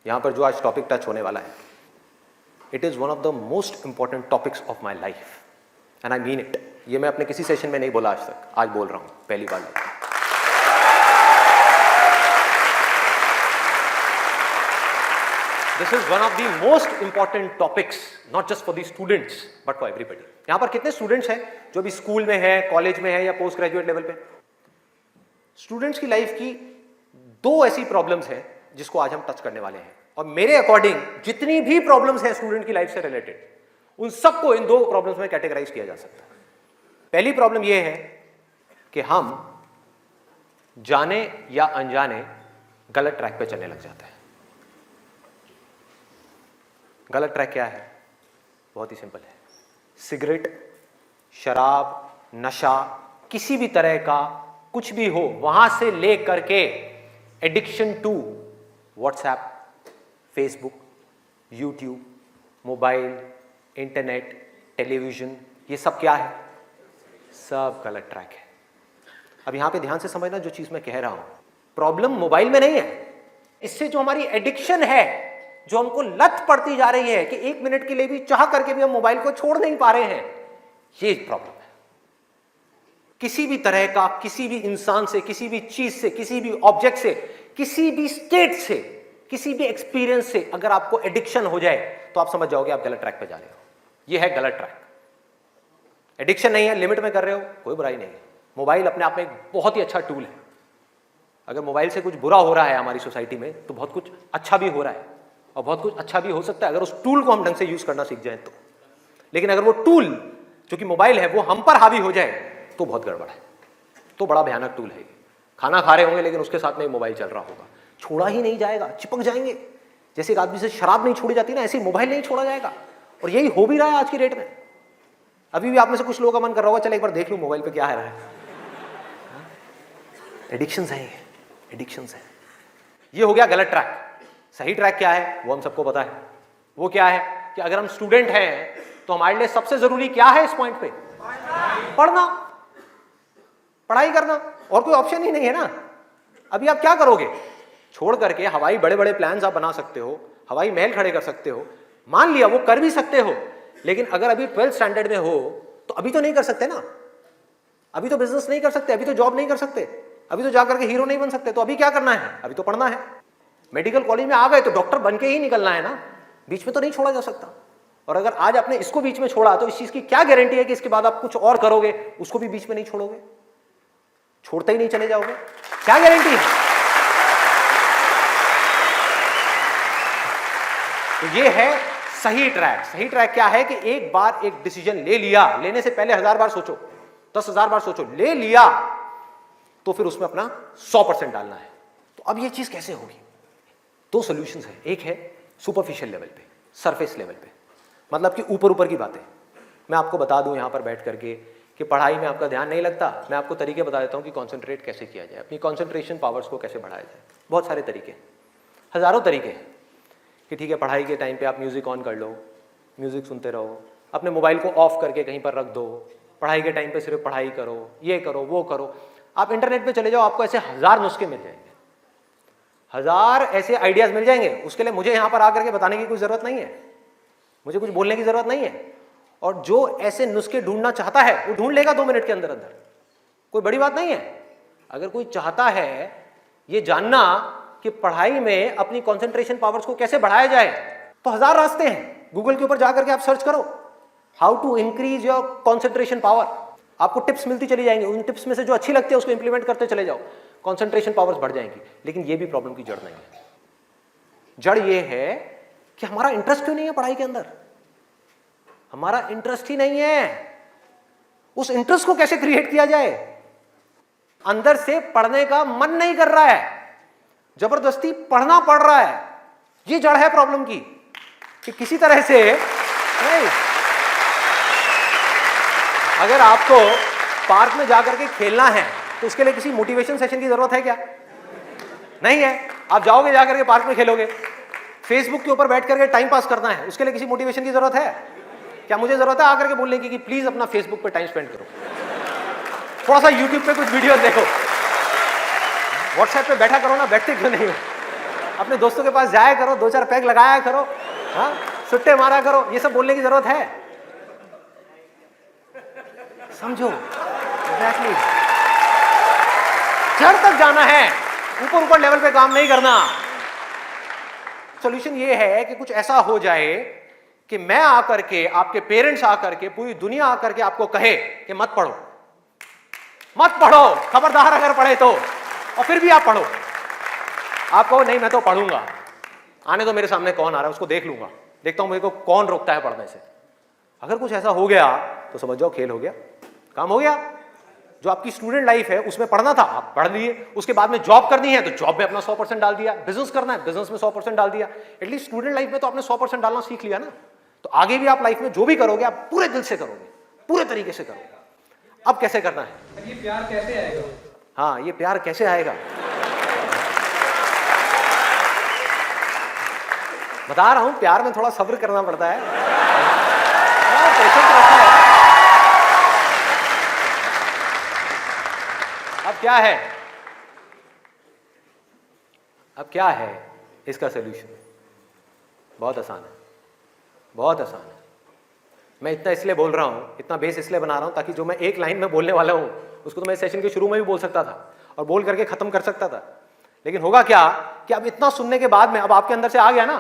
यहाँ पर जो आज टॉपिक टच होने वाला है, it is one of the most important topics of my life and I mean it. ये मैं अपने किसी सेशन में नहीं बोला आज तक, आज बोल रहा हूँ पहली बार। This is one of the most important topics, not just for the students but for everybody. यहाँ पर कितने स्टूडेंट्स हैं जो भी स्कूल में है, कॉलेज में है या पोस्ट ग्रेजुएट लेवल पे? स्टूडेंट्स की लाइफ की दो ऐसी प्रॉब्लम्स हैं जिसको आज हम टच करने वाले हैं, और मेरे अकॉर्डिंग जितनी भी प्रॉब्लम्स हैं स्टूडेंट की लाइफ से रिलेटेड, उन सबको इन दो प्रॉब्लम्स में कैटेगराइज किया जा सकता है। पहली प्रॉब्लम यह है कि हम जाने या अनजाने गलत ट्रैक पे चलने लग जाते हैं। गलत ट्रैक क्या है? बहुत ही सिंपल है। सिगरेट, शराब, नशा, किसी भी तरह का कुछ भी हो, वहां से ले करके addiction to WhatsApp, Facebook, YouTube, mobile, internet, television, ये सब क्या है? सब गलत ट्रैक है। अब यहां पे ध्यान से समझना जो चीज मैं कह रहा हूं। प्रॉब्लम मोबाइल में नहीं है, इससे जो हमारी एडिक्शन है, जो हमको लत पड़ती जा रही है कि 1 मिनट के लिए भी चाह करके भी हम मोबाइल को छोड़ नहीं पा रहे हैं, ये प्रॉब्लम है। किसी भी तरह का, किसी भी इंसान से, किसी भी चीज से, किसी भी ऑब्जेक्ट से, किसी भी स्टेट से, किसी भी एक्सपीरियंस से अगर आपको एडिक्शन हो जाए तो आप समझ जाओगे आप गलत ट्रैक पे जा रहे हो। ये है गलत ट्रैक। एडिक्शन नहीं है, लिमिट में कर रहे हो, कोई बुराई नहीं है। मोबाइल अपने आप में एक बहुत ही अच्छा टूल है। अगर मोबाइल से कुछ बुरा हो रहा है हमारी सोसाइटी में, तो बहुत कुछ अच्छा भी हो रहा है, और बहुत कुछ अच्छा भी हो सकता है अगर उस टूल को हम ढंग से यूज करना सीख जाए तो। लेकिन अगर वो टूल जो कि मोबाइल है वो हम पर हावी हो जाए तो बहुत गड़बड़ है, तो बड़ा भयानक टूल है। खाना खा रहे होंगे लेकिन उसके साथ में मोबाइल चल रहा होगा, छोड़ा ही नहीं जाएगा, चिपक जाएंगे। जैसे एक आदमी से शराब नहीं छोड़ी जाती ना, ऐसे मोबाइल नहीं छोड़ा जाएगा। और यही हो भी रहा है आज की डेट में। अभी भी आप में से कुछ लोगों का मन कर रहा होगा, चल एक बार देख लूं मोबाइल पे क्या है रहा है। एडिक्शंस है, एडिक्शंस है। ये हो गया गलत ट्रैक। सही ट्रैक क्या है वो हम सबको पता है। वो क्या है कि अगर हम स्टूडेंट हैं तो हमारे लिए सबसे जरूरी क्या है इस पॉइंट पे? पढ़ना, पढ़ाई करना, और कोई ऑप्शन ही नहीं है ना। अभी आप क्या करोगे? छोड़ करके हवाई बड़े बड़े प्लान्स आप बना सकते हो, हवाई महल खड़े कर सकते हो, मान लिया वो कर भी सकते हो, लेकिन अगर अभी 12th स्टैंडर्ड में हो तो अभी तो नहीं कर सकते ना। अभी तो बिजनेस नहीं कर सकते, अभी तो जॉब नहीं कर सकते, अभी तो जाकर के हीरो नहीं बन सकते। तो अभी क्या करना है? अभी तो पढ़ना है। मेडिकल कॉलेज में आ गए तो डॉक्टर बन के ही निकलना है ना, बीच में तो नहीं छोड़ा जा सकता। और अगर आज आपने इसको बीच में छोड़ा तो इस चीज की क्या गारंटी है कि इसके बाद आप कुछ और करोगे, उसको भी बीच में नहीं छोड़ोगे, छोड़ते ही नहीं चले जाओगे? क्या गारंटी है? तो ये है सही ट्रैक। सही ट्रैक क्या है कि एक बार एक डिसीजन ले लिया, लेने से पहले 1000 बार सोचो, 10,000 बार सोचो, ले लिया तो फिर उसमें अपना 100% डालना है। तो अब ये चीज कैसे होगी? दो सॉल्यूशंस है। एक है सुपरफिशियल लेवल पे, सरफेस लेवल पे, मतलब कि ऊपर ऊपर की बातें। मैं आपको बता दूं यहां पर बैठ करके कि पढ़ाई में आपका ध्यान नहीं लगता, मैं आपको तरीके बता देता हूं कि कंसंट्रेट कैसे किया जाए, अपनी कंसंट्रेशन पावर्स को कैसे बढ़ाया जाए। बहुत सारे तरीके, हजारों तरीके हैं कि ठीक है पढ़ाई के टाइम पे आप म्यूजिक ऑन कर लो, म्यूजिक सुनते रहो, अपने मोबाइल को ऑफ करके कहीं पर रख दो, पढ़ाई के टाइम पे सिर्फ पढ़ाई करो, ये करो वो करो। आप इंटरनेट पे चले जाओ, आपको ऐसे 1000 नुस्खे मिल जाएंगे, 1000 ऐसे आइडियाज मिल जाएंगे। उसके लिए मुझे यहाँ पर आकर के बताने की कोई जरूरत नहीं है, मुझे कुछ बोलने की जरूरत नहीं है। और जो ऐसे नुस्खे ढूंढना चाहता है वो ढूंढ लेगा 2 मिनट के अंदर अंदर, कोई बड़ी बात नहीं है। अगर कोई चाहता है ये जानना कि पढ़ाई में अपनी कंसंट्रेशन पावर्स को कैसे बढ़ाया जाए, तो 1000 रास्ते हैं। गूगल के ऊपर जाकर के आप सर्च करो how to increase your concentration power, आपको टिप्स मिलती चली जाएंगी। उन टिप्स में से जो अच्छी लगती है उसको इंप्लीमेंट करते चले जाओ, कंसंट्रेशन पावर्स बढ़ जाएंगी। लेकिन ये भी प्रॉब्लम की जड़ नहीं है। जड़ ये है कि हमारा इंटरेस्ट क्यों नहीं है पढ़ाई के अंदर? हमारा इंटरेस्ट ही नहीं है। उस इंटरेस्ट को कैसे क्रिएट किया जाए? अंदर से पढ़ने का मन नहीं कर रहा है, जबरदस्ती पढ़ना पड़ रहा है। ये जड़ है प्रॉब्लम की कि किसी तरह से नहीं। अगर आपको पार्क में जाकर के खेलना है तो उसके लिए किसी मोटिवेशन सेशन की जरूरत है क्या? नहीं है। आप जाओगे जाकर के पार्क में खेलोगे। फेसबुक के ऊपर बैठ करके टाइम पास करना है, उसके लिए किसी मोटिवेशन की जरूरत है क्या? मुझे जरूरत है आकर के बोलने की कि प्लीज अपना फेसबुक पे टाइम स्पेंड करो, थोड़ा सा यूट्यूब पे कुछ वीडियो देखो, व्हाट्सएप पे बैठा करो ना, बैठते क्यों नहीं हो? अपने दोस्तों के पास जाया करो, 2-4 पैग लगाया करो, हाँ, सुट्टे मारा करो, ये सब बोलने की जरूरत है? समझो, एग्जैक्टली। जड़ तक जाना है, ऊपर ऊपर लेवल पे काम नहीं करना। सॉल्यूशन ये है कि कुछ ऐसा हो जाए कि मैं आकर के, आपके पेरेंट्स आकर के, पूरी दुनिया आकर के आपको कहे कि मत पढ़ो, मत पढ़ो, खबरदार अगर पढ़े तो, और फिर भी आप पढ़ो। आप कहो नहीं मैं तो पढ़ूंगा, आने दो मेरे सामने कौन आ रहा है उसको देख लूंगा, देखता हूं मेरे को कौन रोकता है पढ़ने से। अगर कुछ ऐसा हो गया तो समझ जाओ खेल हो गया, काम हो गया। जो आपकी स्टूडेंट लाइफ है उसमें पढ़ना था, आप पढ़ लिए, उसके बाद में जॉब करनी है तो जॉब में अपना 100% डाल दिया, बिजनेस करना है बिजनेस में 100% डाल दिया। एटलीस्ट स्टूडेंट लाइफ में तो आपने 100% डालना सीख लिया ना, तो आगे भी आप लाइफ में जो भी करोगे आप पूरे दिल से करोगे, पूरे तरीके से करोगे। अब कैसे करना है? ये प्यार कैसे आएगा? हाँ, ये प्यार कैसे आएगा बता रहा हूं, प्यार में थोड़ा सब्र करना पड़ता है, पेशेंस रखना है। अब क्या है, अब क्या है इसका सलूशन? बहुत आसान है, बहुत आसान है। मैं इतना इसलिए बोल रहा हूं, इतना बेस इसलिए बना रहा हूं ताकि जो मैं एक लाइन में बोलने वाला हूं उसको तो मैं सेशन के शुरू में भी बोल सकता था और बोल करके खत्म कर सकता था। लेकिन होगा क्या कि अब इतना सुनने के बाद में अब आपके अंदर से आ गया ना,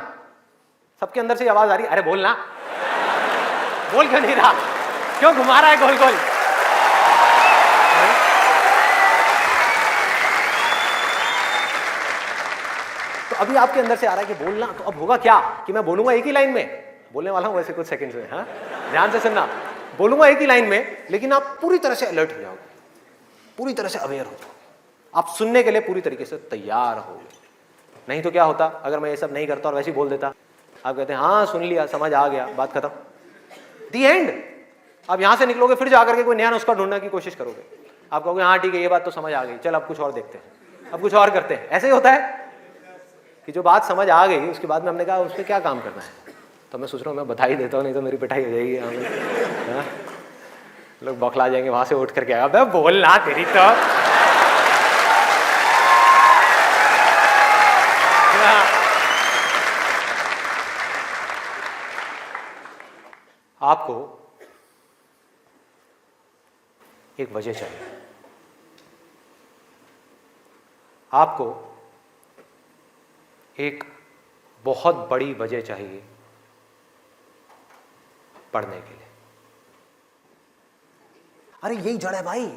सबके अंदर से आवाज आ रही, अरे बोलना, बोल क्यों नहीं रहा, क्यों घुमा रहा है गोल गोल? तो अभी आपके अंदर से आ रहा है कि बोलना, तो अब होगा क्या कि मैं बोलूंगा एक ही लाइन में, बोलने वाला हूं वैसे कुछ सेकंड्स में, हाँ ध्यान से सुनना, बोलूंगा एक ही लाइन में, लेकिन आप पूरी तरह से अलर्ट हो जाओगे, पूरी तरह से अवेयर हो जाओगे, आप सुनने के लिए पूरी तरीके से तैयार होगे। नहीं तो क्या होता अगर मैं ये सब नहीं करता और वैसे ही बोल देता, आप कहते हैं हाँ सुन लिया, समझ आ गया, बात खत्म, दी एंड। अब यहां से निकलोगे फिर जाकर के कोई नया नुस्खा ढूंढने की कोशिश करोगे, आप कहोगे हाँ ठीक है ये बात तो समझ आ गई, चल अब कुछ और देखते हैं, अब कुछ और करते हैं। ऐसे ही होता है कि जो बात समझ आ गई उसके बाद में हमने कहा उस पर क्या काम करना है, तो मैं सोच रहा हूँ मैं बधाई देता हूँ, नहीं तो मेरी पिटाई हो जाएगी, हाँ? लोग बौखला जाएंगे वहां से उठ करके, अबे बोलना तेरी तो। आपको एक वजह चाहिए, आपको एक बहुत बड़ी वजह चाहिए पढ़ने के लिए। अरे यही जड़ है भाई,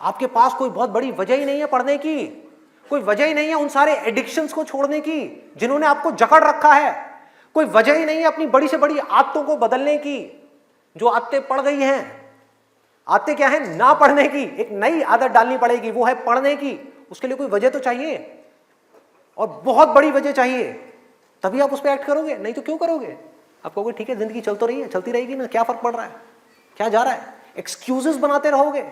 आपके पास कोई बहुत बड़ी वजह ही नहीं है पढ़ने की, कोई वजह ही नहीं है उन सारे एडिक्शंस को छोड़ने की जिन्होंने आपको जकड़ रखा है, कोई वजह ही नहीं है अपनी बड़ी से बड़ी आदतों को बदलने की, जो आदतें पड़ गई हैं। आदतें क्या है? ना पढ़ने की, एक नई आदत डालनी पड़ेगी, वो है पढ़ने की। उसके लिए कोई वजह तो चाहिए और बहुत बड़ी वजह चाहिए, तभी आप उस पर एक्ट करोगे, नहीं तो क्यों करोगे? आप कहोगे ठीक है जिंदगी चल तो रही है, चलती रहेगी ना, क्या फर्क पड़ रहा है, क्या जा रहा है? एक्सक्यूजेस बनाते रहोगे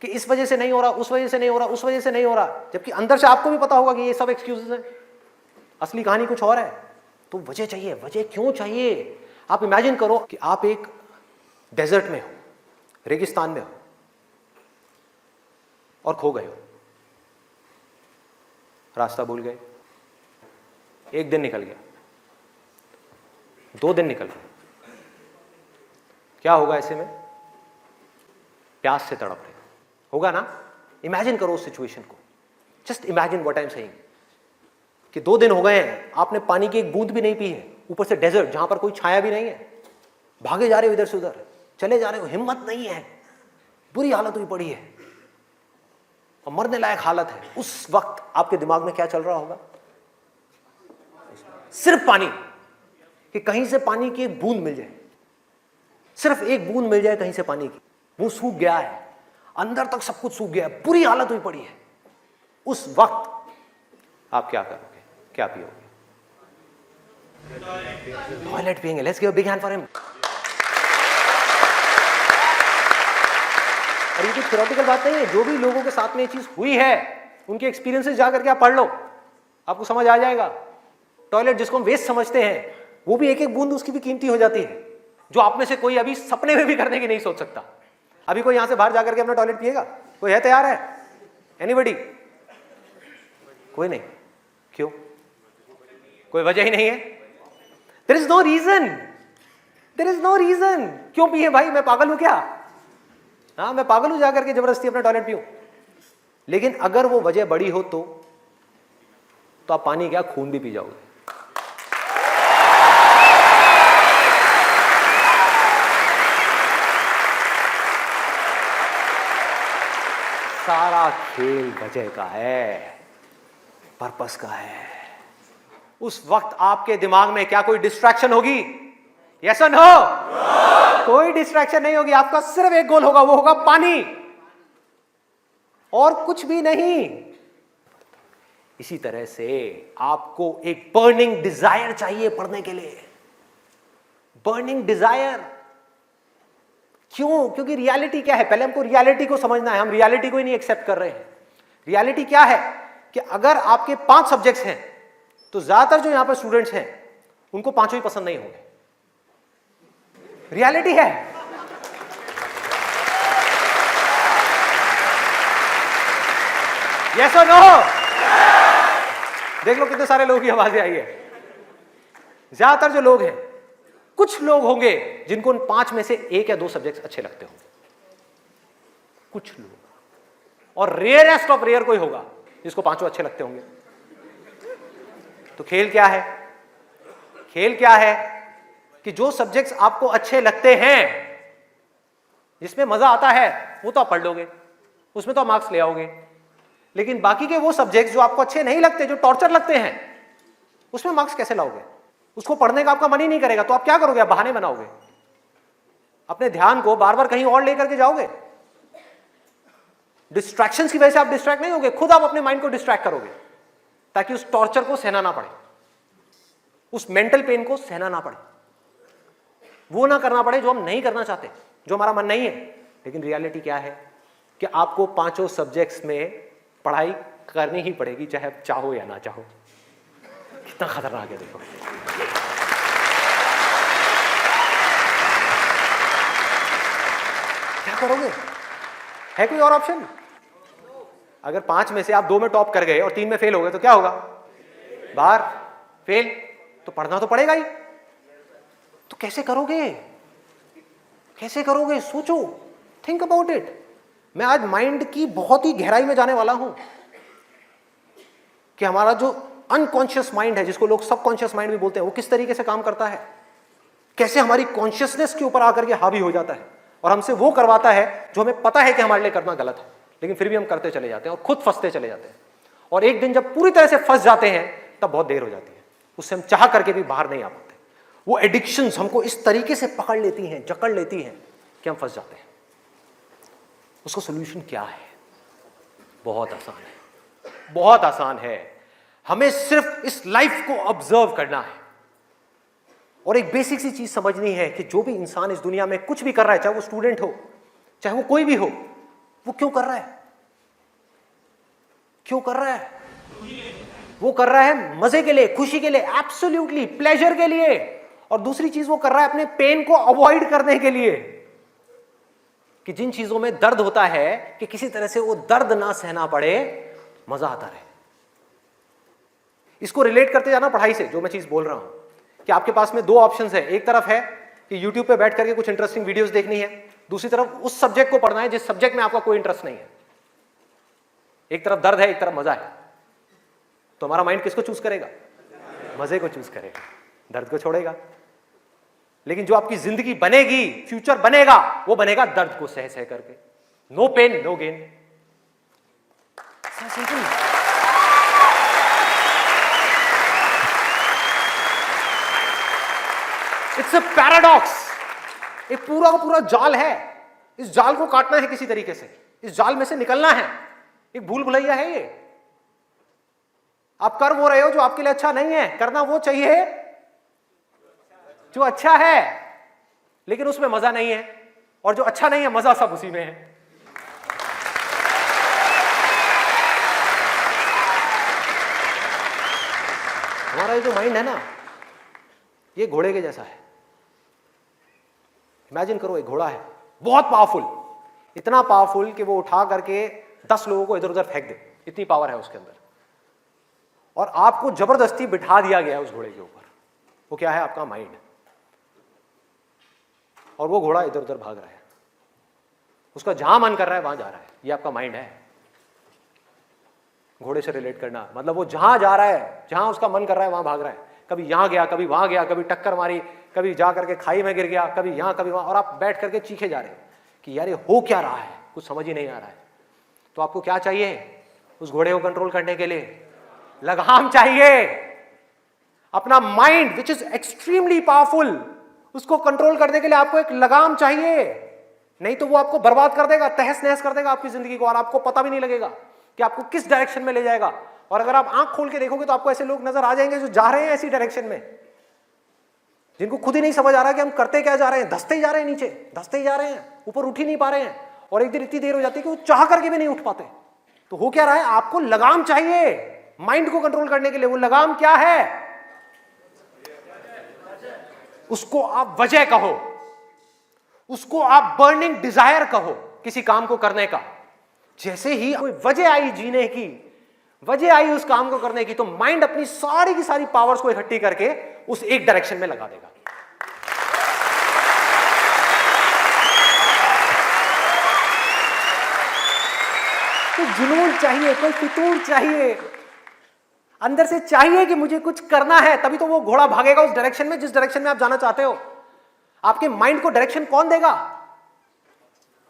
कि इस वजह से नहीं हो रहा, उस वजह से नहीं हो रहा, उस वजह से नहीं हो रहा, जबकि अंदर से आपको भी पता होगा कि ये सब एक्सक्यूजेस हैं, असली कहानी कुछ और है। तो वजह चाहिए। वजह क्यों चाहिए? आप इमेजिन करो कि आप एक डेजर्ट में हो, रेगिस्तान में हो और खो गए हो, रास्ता भूल गए, एक दिन निकल गया, 2 दिन निकल गए, क्या होगा ऐसे में? प्यास से तड़प रहे होगा ना? इमेजिन करो उस सिचुएशन को, just imagine what I am saying कि 2 दिन हो गए हैं, आपने पानी की एक बूंद भी नहीं पी है, ऊपर से डेजर्ट जहां पर कोई छाया भी नहीं है, भागे जा रहे हो इधर से उधर, चले जा रहे हो, हिम्मत नहीं है, बुरी हालत हुई पड़ी है और मरने लायक हालत है। उस वक्त आपके दिमाग में क्या चल रहा होगा? सिर्फ पानी, कि कहीं से पानी की एक बूंद मिल जाए, सिर्फ एक बूंद मिल जाए कहीं से पानी की। मुंह सूख गया है, अंदर तक सब कुछ सूख गया है, बुरी हालत हुई पड़ी है। उस वक्त आप क्या करोगे? क्या पियोगे? टॉयलेट पिएंगे। Let's give a big hand for him. और ये कोई थ्योरेटिकल बात नहीं है, जो भी लोगों के साथ में ये चीज हुई है उनके एक्सपीरियंसेस जाकर के आप पढ़ लो, आपको समझ आ जाएगा। टॉयलेट जिसको हम वेस्ट समझते हैं, वो भी एक एक बूंद उसकी भी कीमती हो जाती है, जो आप में से कोई अभी सपने में भी करने की नहीं सोच सकता। अभी कोई यहां से बाहर जाकर के अपना टॉयलेट पिएगा? कोई है तैयार है? एनीबडी? कोई नहीं। क्यों? कोई वजह ही नहीं है। There is no reason, there is no reason. क्यों पिए भाई? मैं पागल हूं क्या? हाँ, मैं पागल हूं जाकर के जबरदस्ती अपना टॉयलेट पीऊं? लेकिन अगर वो वजह बड़ी हो तो आप पानी क्या, खून भी पी जाओगे। सारा खेल वजह का है, पर्पस का है। उस वक्त आपके दिमाग में क्या कोई डिस्ट्रैक्शन होगी? यस और नो? कोई डिस्ट्रैक्शन नहीं होगी। आपका सिर्फ एक गोल होगा, वो होगा पानी, और कुछ भी नहीं। इसी तरह से आपको एक बर्निंग डिजायर चाहिए पढ़ने के लिए। बर्निंग डिजायर क्यों? क्योंकि रियलिटी क्या है? पहले हमको रियलिटी को समझना है। हम रियलिटी को ही नहीं एक्सेप्ट कर रहे हैं। रियलिटी क्या है कि अगर आपके 5 सब्जेक्ट्स हैं तो ज्यादातर जो यहां पर स्टूडेंट्स हैं उनको 5 ही पसंद नहीं होंगे। रियलिटी है। यस और नो? देख लो कितने सारे लोगों की आवाजें आई है। ज्यादातर जो लोग हैं, कुछ लोग होंगे जिनको उन 5 में से 1 या 2 सब्जेक्ट्स अच्छे लगते होंगे, कुछ लोग, और रेयरेस्ट ऑफ रेयर कोई होगा जिसको 5 अच्छे लगते होंगे। तो खेल क्या है? खेल क्या है कि जो सब्जेक्ट्स आपको अच्छे लगते हैं, जिसमें मजा आता है, वो तो आप पढ़ लोगे, उसमें तो आप मार्क्स ले आओगे। लेकिन बाकी के वो सब्जेक्ट्स जो आपको अच्छे नहीं लगते, जो टॉर्चर लगते हैं, उसमें मार्क्स कैसे लाओगे? उसको पढ़ने का आपका मन ही नहीं करेगा, तो आप क्या करोगे? आप बहाने बनाओगे, अपने ध्यान को बार बार कहीं और लेकर के जाओगे। डिस्ट्रैक्शंस की वजह से आप डिस्ट्रैक्ट नहीं होगे, खुद आप अपने माइंड को डिस्ट्रैक्ट करोगे ताकि उस टॉर्चर को सहना ना पड़े, उस मेंटल पेन को सहना ना पड़े, वो ना करना पड़े जो हम नहीं करना चाहते, जो हमारा मन नहीं है। लेकिन रियलिटी क्या है कि आपको 5 सब्जेक्ट्स में पढ़ाई करनी ही पड़ेगी, चाहे आप चाहो या ना चाहो। कितना खतरनाक है देखो। क्या करोगे? है कोई और ऑप्शन? अगर 5 में से आप 2 में टॉप कर गए और 3 में फेल हो गए तो क्या होगा? बाहर, फेल। तो पढ़ना तो पड़ेगा ही। तो कैसे करोगे? कैसे करोगे? सोचो, थिंक अबाउट इट। मैं आज माइंड की बहुत ही गहराई में जाने वाला हूं कि हमारा जो अनकॉन्शियस माइंड है, जिसको लोग सबकॉन्शियस माइंड भी बोलते हैं, वो किस तरीके से काम करता है, कैसे हमारी कॉन्शियसनेस के ऊपर आकर के हावी हो जाता है और हमसे वो करवाता है जो हमें पता है कि हमारे लिए करना गलत है, लेकिन फिर भी हम करते चले जाते हैं और खुद फंसते चले जाते हैं। और एक दिन जब पूरी तरह से फंस जाते हैं तब बहुत देर हो जाती है, उससे हम चाह करके भी बाहर नहीं आ पाते। वो एडिक्शंस हमको इस तरीके से पकड़ लेती हैं, जकड़ लेती हैं कि हम फंस जाते हैं। उसका सोल्यूशन क्या है? बहुत आसान है, बहुत आसान है। हमें सिर्फ इस लाइफ को ऑब्जर्व करना है और एक बेसिक सी चीज समझनी है कि जो भी इंसान इस दुनिया में कुछ भी कर रहा है, चाहे वो स्टूडेंट हो, चाहे वो कोई भी हो, वो क्यों कर रहा है? क्यों कर रहा है? वो कर रहा है मजे के लिए, खुशी के लिए, एब्सोल्युटली प्लेजर के लिए। और दूसरी चीज वो कर रहा है अपने पेन को अवॉइड करने के लिए, कि जिन चीजों में दर्द होता है कि किसी तरह से वो दर्द ना सहना पड़े, मजा आता रहे। इसको रिलेट करते जाना पढ़ाई से, जो मैं चीज बोल रहा हूं कि आपके पास में 2 ऑप्शंस है। एक तरफ है कि YouTube पे बैठ करके कुछ इंटरेस्टिंग वीडियोस देखनी है, दूसरी तरफ उस सब्जेक्ट को पढ़ना है जिस सब्जेक्ट में आपका कोई इंटरेस्ट नहीं है। एक तरफ दर्द है, एक तरफ मजा है, तो हमारा माइंड किसको चूज करेगा? मजे को चूज करेगा, दर्द को छोड़ेगा। लेकिन जो आपकी जिंदगी बनेगी, फ्यूचर बनेगा, वो बनेगा दर्द को सह सह करके। No pain no gain. It's a paradox. एक पूरा का पूरा जाल है, इस जाल को काटना है किसी तरीके से, इस जाल में से निकलना है। एक भूल भुलैया है ये। आप कर वो रहे हो जो आपके लिए अच्छा नहीं है, करना वो चाहिए जो अच्छा है, लेकिन उसमें मजा नहीं है, और जो अच्छा नहीं है मजा सब उसी में है। हमारा ये जो माइंड है ना, ये घोड़े के जैसा है। इमेजिन करो, एक घोड़ा है बहुत पावरफुल, इतना पावरफुल कि वो उठा करके 10 लोगों को इधर उधर फेंक दे, इतनी पावर है उसके अंदर। और आपको जबरदस्ती बिठा दिया गया है उस घोड़े के ऊपर। वो क्या है? आपका माइंड। और वो घोड़ा इधर उधर भाग रहा है, उसका जहां मन कर रहा है वहां जा रहा है। ये आपका माइंड है। घोड़े से रिलेट करना मतलब वो जहां जा रहा है, जहां उसका मन कर रहा है वहां भाग रहा है। कभी यहां गया, कभी वहां गया, कभी टक्कर मारी, कभी जा करके खाई में गिर गया, कभी यहां कभी वहां, और आप बैठ करके चीखे जा रहे हैं कि यार ये हो क्या रहा है, कुछ समझ ही नहीं आ रहा है। तो आपको क्या चाहिए उस घोड़े को कंट्रोल करने के लिए? लगाम चाहिए। अपना mind which is extremely powerful, उसको कंट्रोल करने के लिए आपको एक लगाम चाहिए, नहीं तो वो आपको बर्बाद कर देगा, तहस नहस कर देगा आपकी जिंदगी को, और आपको पता भी नहीं लगेगा कि आपको किस डायरेक्शन में ले जाएगा। और अगर आप आंख खोल के देखोगे तो आपको ऐसे लोग नजर आ जाएंगे जो जा रहे हैं ऐसी डायरेक्शन में, जिनको खुद ही नहीं समझ आ रहा कि हम करते क्या जा रहे हैं, धंसते ही जा रहे हैं, नीचे धंसते ही जा रहे हैं, ऊपर उठ ही नहीं पा रहे हैं, और एक दिन इतनी देर हो जाती है कि वो चाह करके भी नहीं उठ पाते। तो हो क्या रहा है? आपको लगाम चाहिए माइंड को कंट्रोल करने के लिए। वो लगाम क्या है? उसको आप वजह कहो, उसको आप बर्निंग डिजायर कहो किसी काम को करने का। जैसे ही कोई वजह आई जीने की, वजह आई उस काम को करने की, तो माइंड अपनी सारी की सारी पावर्स को इकट्ठी करके उस एक डायरेक्शन में लगा देगा। तो जुनून चाहिए, कोई फितूर चाहिए, अंदर से चाहिए कि मुझे कुछ करना है, तभी तो वो घोड़ा भागेगा उस डायरेक्शन में जिस डायरेक्शन में आप जाना चाहते हो। आपके माइंड को डायरेक्शन कौन देगा?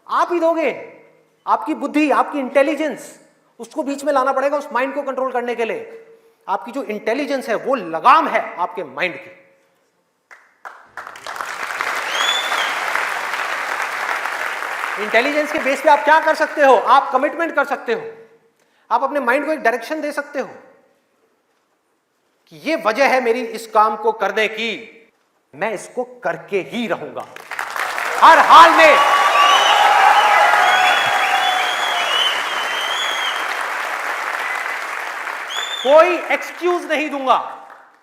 आप ही दोगे। आपकी बुद्धि, आपकी इंटेलिजेंस, उसको बीच में लाना पड़ेगा उस माइंड को कंट्रोल करने के लिए। आपकी जो इंटेलिजेंस है वो लगाम है आपके माइंड की। इंटेलिजेंस के बेस पे आप क्या कर सकते हो? आप कमिटमेंट कर सकते हो, आप अपने माइंड को एक डायरेक्शन दे सकते हो कि ये वजह है मेरी इस काम को करने की, मैं इसको करके ही रहूंगा हर हाल में। कोई एक्सक्यूज नहीं दूंगा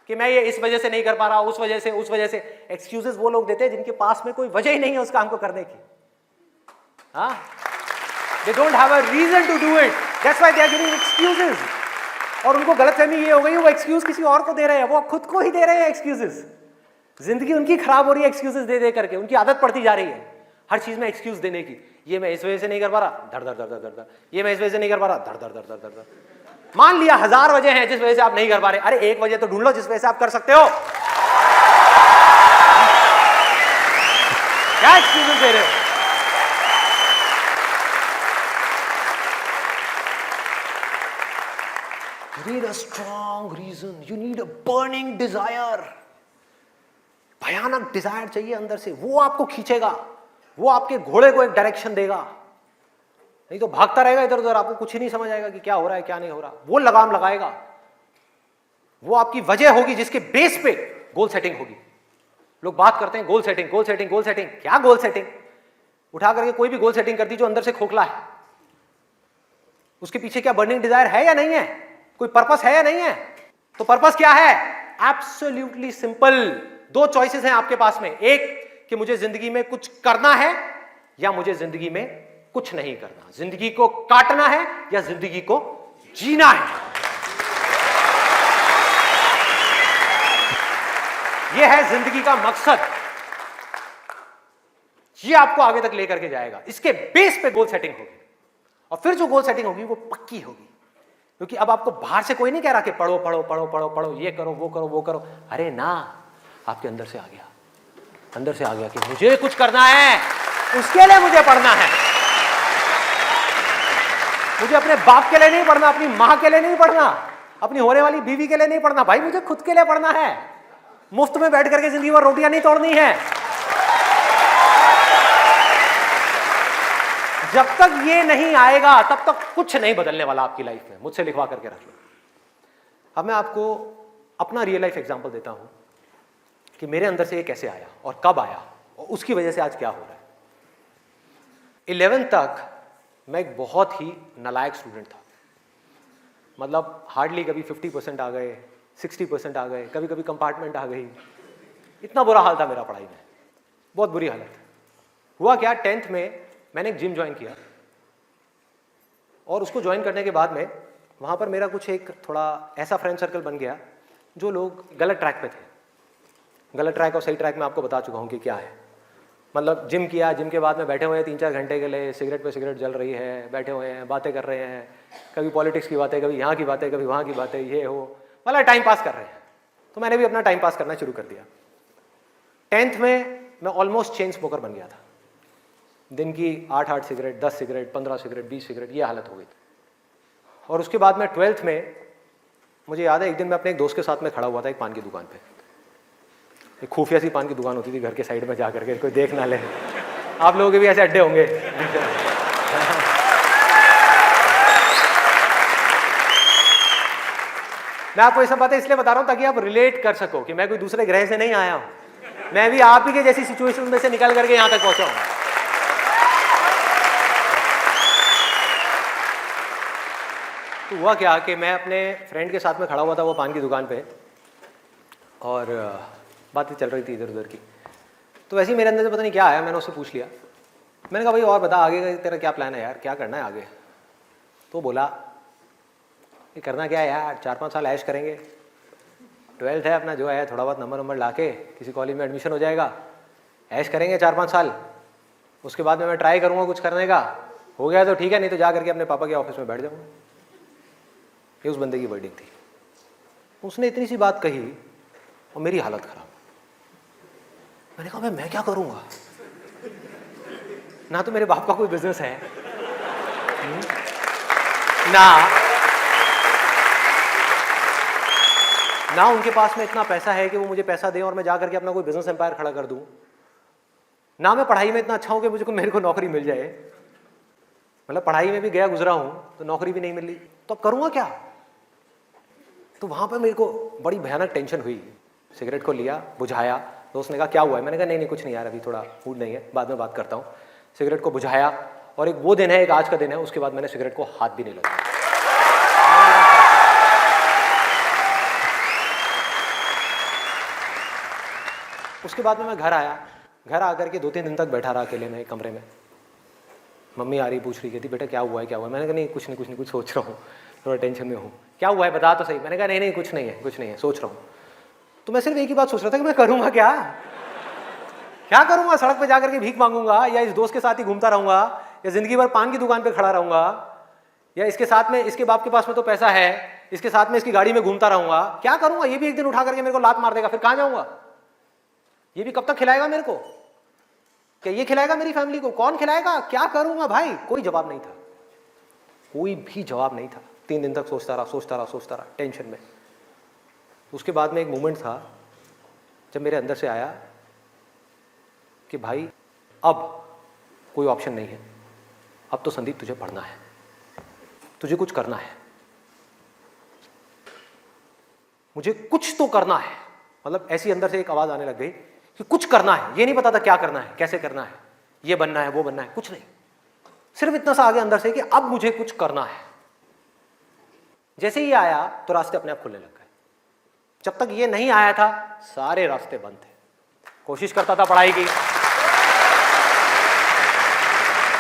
कि मैं ये इस वजह से नहीं कर पा रहा, उस वजह से। एक्सक्यूजेस वो लोग देते हैं जिनके पास में कोई वजह ही नहीं है उस काम को करने की। They don't have a reason to do it. That's why they are giving excuses. और उनको गलतफहमी ये हो गई, वो एक्सक्यूज किसी और को दे रहे हैं, वो खुद को ही दे रहे हैं एक्सक्यूजेस। जिंदगी उनकी खराब हो रही है एक्सक्यूजेस दे दे करके, उनकी आदत पड़ती जा रही है हर चीज में एक्सक्यूज देने की। ये मैं इस वजह से नहीं कर पा रहा, धड़ धड़ धड़ धड़ धड़, ये मैं इस वजह से नहीं कर पा रहा, धड़ धड़ धड़ धड़ धड़। मान लिया 1000 वजह हैं जिस वजह से आप नहीं कर पा रहे, अरे एक वजह तो ढूंढ लो जिस वजह से आप कर सकते हो। क्या एक्सक्यूजेस दे रहे हो? You need a strong reason. You need a burning desire. भयानक डिजायर चाहिए अंदर से, वो आपको खींचेगा, वो आपके घोड़े को एक डायरेक्शन देगा। नहीं तो भागता रहेगा इधर उधर, आपको कुछ ही नहीं समझ आएगा कि क्या हो रहा है क्या नहीं हो रहा। वो लगाम लगाएगा, वो आपकी वजह होगी जिसके बेस पे गोल सेटिंग होगी। लोग बात करते हैं goal setting, goal setting, goal setting. क्या गोल सेटिंग? उठा करके कोई भी गोल सेटिंग कर दी जो अंदर से खोखला है, उसके पीछे क्या बर्निंग डिजायर है या नहीं है? कोई पर्पस है या नहीं है? तो पर्पस क्या है? Absolutely simple. 2 चॉइसेस हैं आपके पास में, एक कि मुझे जिंदगी में कुछ करना है या मुझे जिंदगी में कुछ नहीं करना। जिंदगी को काटना है या जिंदगी को जीना है। यह है जिंदगी का मकसद। यह आपको आगे तक लेकर के जाएगा। इसके बेस पे गोल सेटिंग होगी, और फिर जो गोल सेटिंग होगी वो पक्की होगी। क्योंकि अब आपको बाहर से कोई नहीं कह रहा कि पढ़ो पढ़ो पढ़ो पढ़ो पढ़ो, ये करो वो करो वो करो। अरे ना, आपके अंदर से आ गया, अंदर से आ गया कि मुझे कुछ करना है, उसके लिए मुझे पढ़ना है। मुझे अपने बाप के लिए नहीं पढ़ना, अपनी मां के लिए नहीं पढ़ना, अपनी होने वाली बीवी के लिए नहीं पढ़ना, भाई मुझे खुद के लिए पढ़ना है। मुफ्त में बैठ करके जिंदगी भर रोटियां नहीं तोड़नी है। जब तक ये नहीं आएगा तब तक कुछ नहीं बदलने वाला आपकी लाइफ में। मुझसे लिखवा करके रख लो। अब मैं आपको अपना रियल लाइफ एग्जांपल देता हूं कि मेरे अंदर से ये कैसे आया और कब आया और उसकी वजह से आज क्या हो रहा है। 11th तक मैं एक बहुत ही नालायक स्टूडेंट था। मतलब हार्डली कभी 50% आ गए, 60% आ गए, कभी कभी कंपार्टमेंट आ गई। इतना बुरा हाल था मेरा पढ़ाई में, बहुत बुरी हालत। हुआ क्या, 10th में मैंने एक जिम ज्वाइन किया, और उसको ज्वाइन करने के बाद में वहाँ पर मेरा कुछ एक थोड़ा ऐसा फ्रेंड सर्कल बन गया जो लोग गलत ट्रैक पे थे। गलत ट्रैक और सही ट्रैक में आपको बता चुका हूँ कि क्या है। मतलब जिम किया, जिम के बाद में बैठे हुए हैं 3-4 घंटे के लिए, सिगरेट पे सिगरेट जल रही है, बैठे हुए हैं, बातें कर रहे हैं, कभी पॉलिटिक्स की बातें, कभी यहाँ की बातें, कभी वहाँ की बातें, ये हो, मतलब टाइम पास कर रहे हैं। तो मैंने भी अपना टाइम पास करना शुरू कर दिया। 10th में मैं ऑलमोस्ट चेन स्मोकर बन गया था। दिन की 8 सिगरेट, 10 सिगरेट, 15 सिगरेट, 20 सिगरेट, ये हालत हो गई थी। और उसके बाद में 12th में मुझे याद है एक दिन मैं अपने एक दोस्त के साथ में खड़ा हुआ था एक पान की दुकान पे। एक खुफिया सी पान की दुकान होती थी घर के साइड में, जा करके कोई देख ना ले। आप लोगों के भी ऐसे अड्डे होंगे। मैं आपको ये सब बातें इसलिए बता रहा हूं ताकि आप रिलेट कर सको कि मैं कोई दूसरे ग्रह से नहीं आया हूं, मैं भी आप ही के जैसी सिचुएशन में से निकल करके यहां तक पहुंचा हूं। तो हुआ क्या कि मैं अपने फ्रेंड के साथ में खड़ा हुआ था वो पान की दुकान पे, और बातें चल रही थी इधर उधर की। तो वैसे ही मेरे अंदर से पता नहीं क्या आया, मैंने उससे पूछ लिया। मैंने कहा भाई और बता आगे का तेरा क्या प्लान है यार, क्या करना है आगे? तो बोला ये करना क्या है यार, 4-5 साल ऐश करेंगे, 12th है अपना, जो है थोड़ा बहुत नंबर ला के किसी कॉलेज में एडमिशन हो जाएगा, ऐश करेंगे 4-5 साल, उसके बाद में मैं ट्राई करूँगा कुछ करने का, हो गया तो ठीक है, नहीं तो जा करके अपने पापा के ऑफिस में बैठ जाऊँगा। ये उस बंदे की वर्डिंग थी। उसने इतनी सी बात कही और मेरी हालत खराब। मैंने कहा भाई मैं क्या करूँगा, ना तो मेरे बाप का कोई बिजनेस है, ना उनके पास में इतना पैसा है कि वो मुझे पैसा दें और मैं जा करके अपना कोई बिजनेस एम्पायर खड़ा कर दूं, ना मैं पढ़ाई में इतना अच्छा हूं कि मुझे मेरे को नौकरी मिल जाए। मतलब पढ़ाई में भी गया गुजरा हूं तो नौकरी भी नहीं मिल रही, तो अब करूंगा क्या? तो वहां पर मेरे को बड़ी भयानक टेंशन हुई। सिगरेट को लिया, बुझाया। दोस्त ने कहा क्या हुआ है? मैंने कहा नहीं कुछ नहीं यार, अभी थोड़ा मूड नहीं है, बाद में बात करता हूँ। सिगरेट को बुझाया, और एक वो दिन है, एक आज का दिन है, उसके बाद मैंने सिगरेट को हाथ भी नहीं लगाया। उसके बाद में मैं घर आया। घर आकर के 2-3 दिन तक बैठा रहा अकेले में कमरे में। मम्मी आ रही, पूछ रही, कहती बेटा क्या हुआ है, क्या हुआ है? मैंने कहा नहीं कुछ नहीं, कुछ सोच रहा हूँ, थोड़ा टेंशन में हूँ। क्या हुआ है बता तो सही। मैंने कहा नहीं कुछ नहीं है, सोच रहा हूँ। तो मैं सिर्फ एक ही बात सोच रहा था कि मैं करूँगा क्या करूँगा? सड़क पर जाकर के भीख मांगूंगा, या इस दोस्त के साथ ही घूमता रहूँगा, या जिंदगी भर पान की दुकान पर खड़ा रहूँगा, या इसके साथ में, इसके बाप के पास में तो पैसा है, इसके साथ में इसकी गाड़ी में घूमता रहूँगा? क्या करूँगा? ये भी एक दिन उठा करके मेरे को लात मार देगा, फिर कहाँ जाऊँगा? ये भी कब तक खिलाएगा मेरे को? क्या ये खिलाएगा मेरी फैमिली को? कौन खिलाएगा? क्या करूंगा भाई? कोई जवाब नहीं था, कोई भी जवाब नहीं था। 3 दिन तक सोचता रहा टेंशन में। उसके बाद में एक मोमेंट था जब मेरे अंदर से आया कि भाई अब कोई ऑप्शन नहीं है, अब तो संदीप तुझे पढ़ना है, तुझे कुछ करना है, मुझे कुछ तो करना है। मतलब ऐसी अंदर से एक आवाज आने लग गई कि कुछ करना है। ये नहीं पता था क्या करना है, कैसे करना है, ये बनना है, वो बनना है, कुछ नहीं। सिर्फ इतना सा आगे अंदर से कि अब मुझे कुछ करना है। जैसे ही आया तो रास्ते अपने आप खुलने लग गए। जब तक ये नहीं आया था सारे रास्ते बंद थे। कोशिश करता था पढ़ाई की,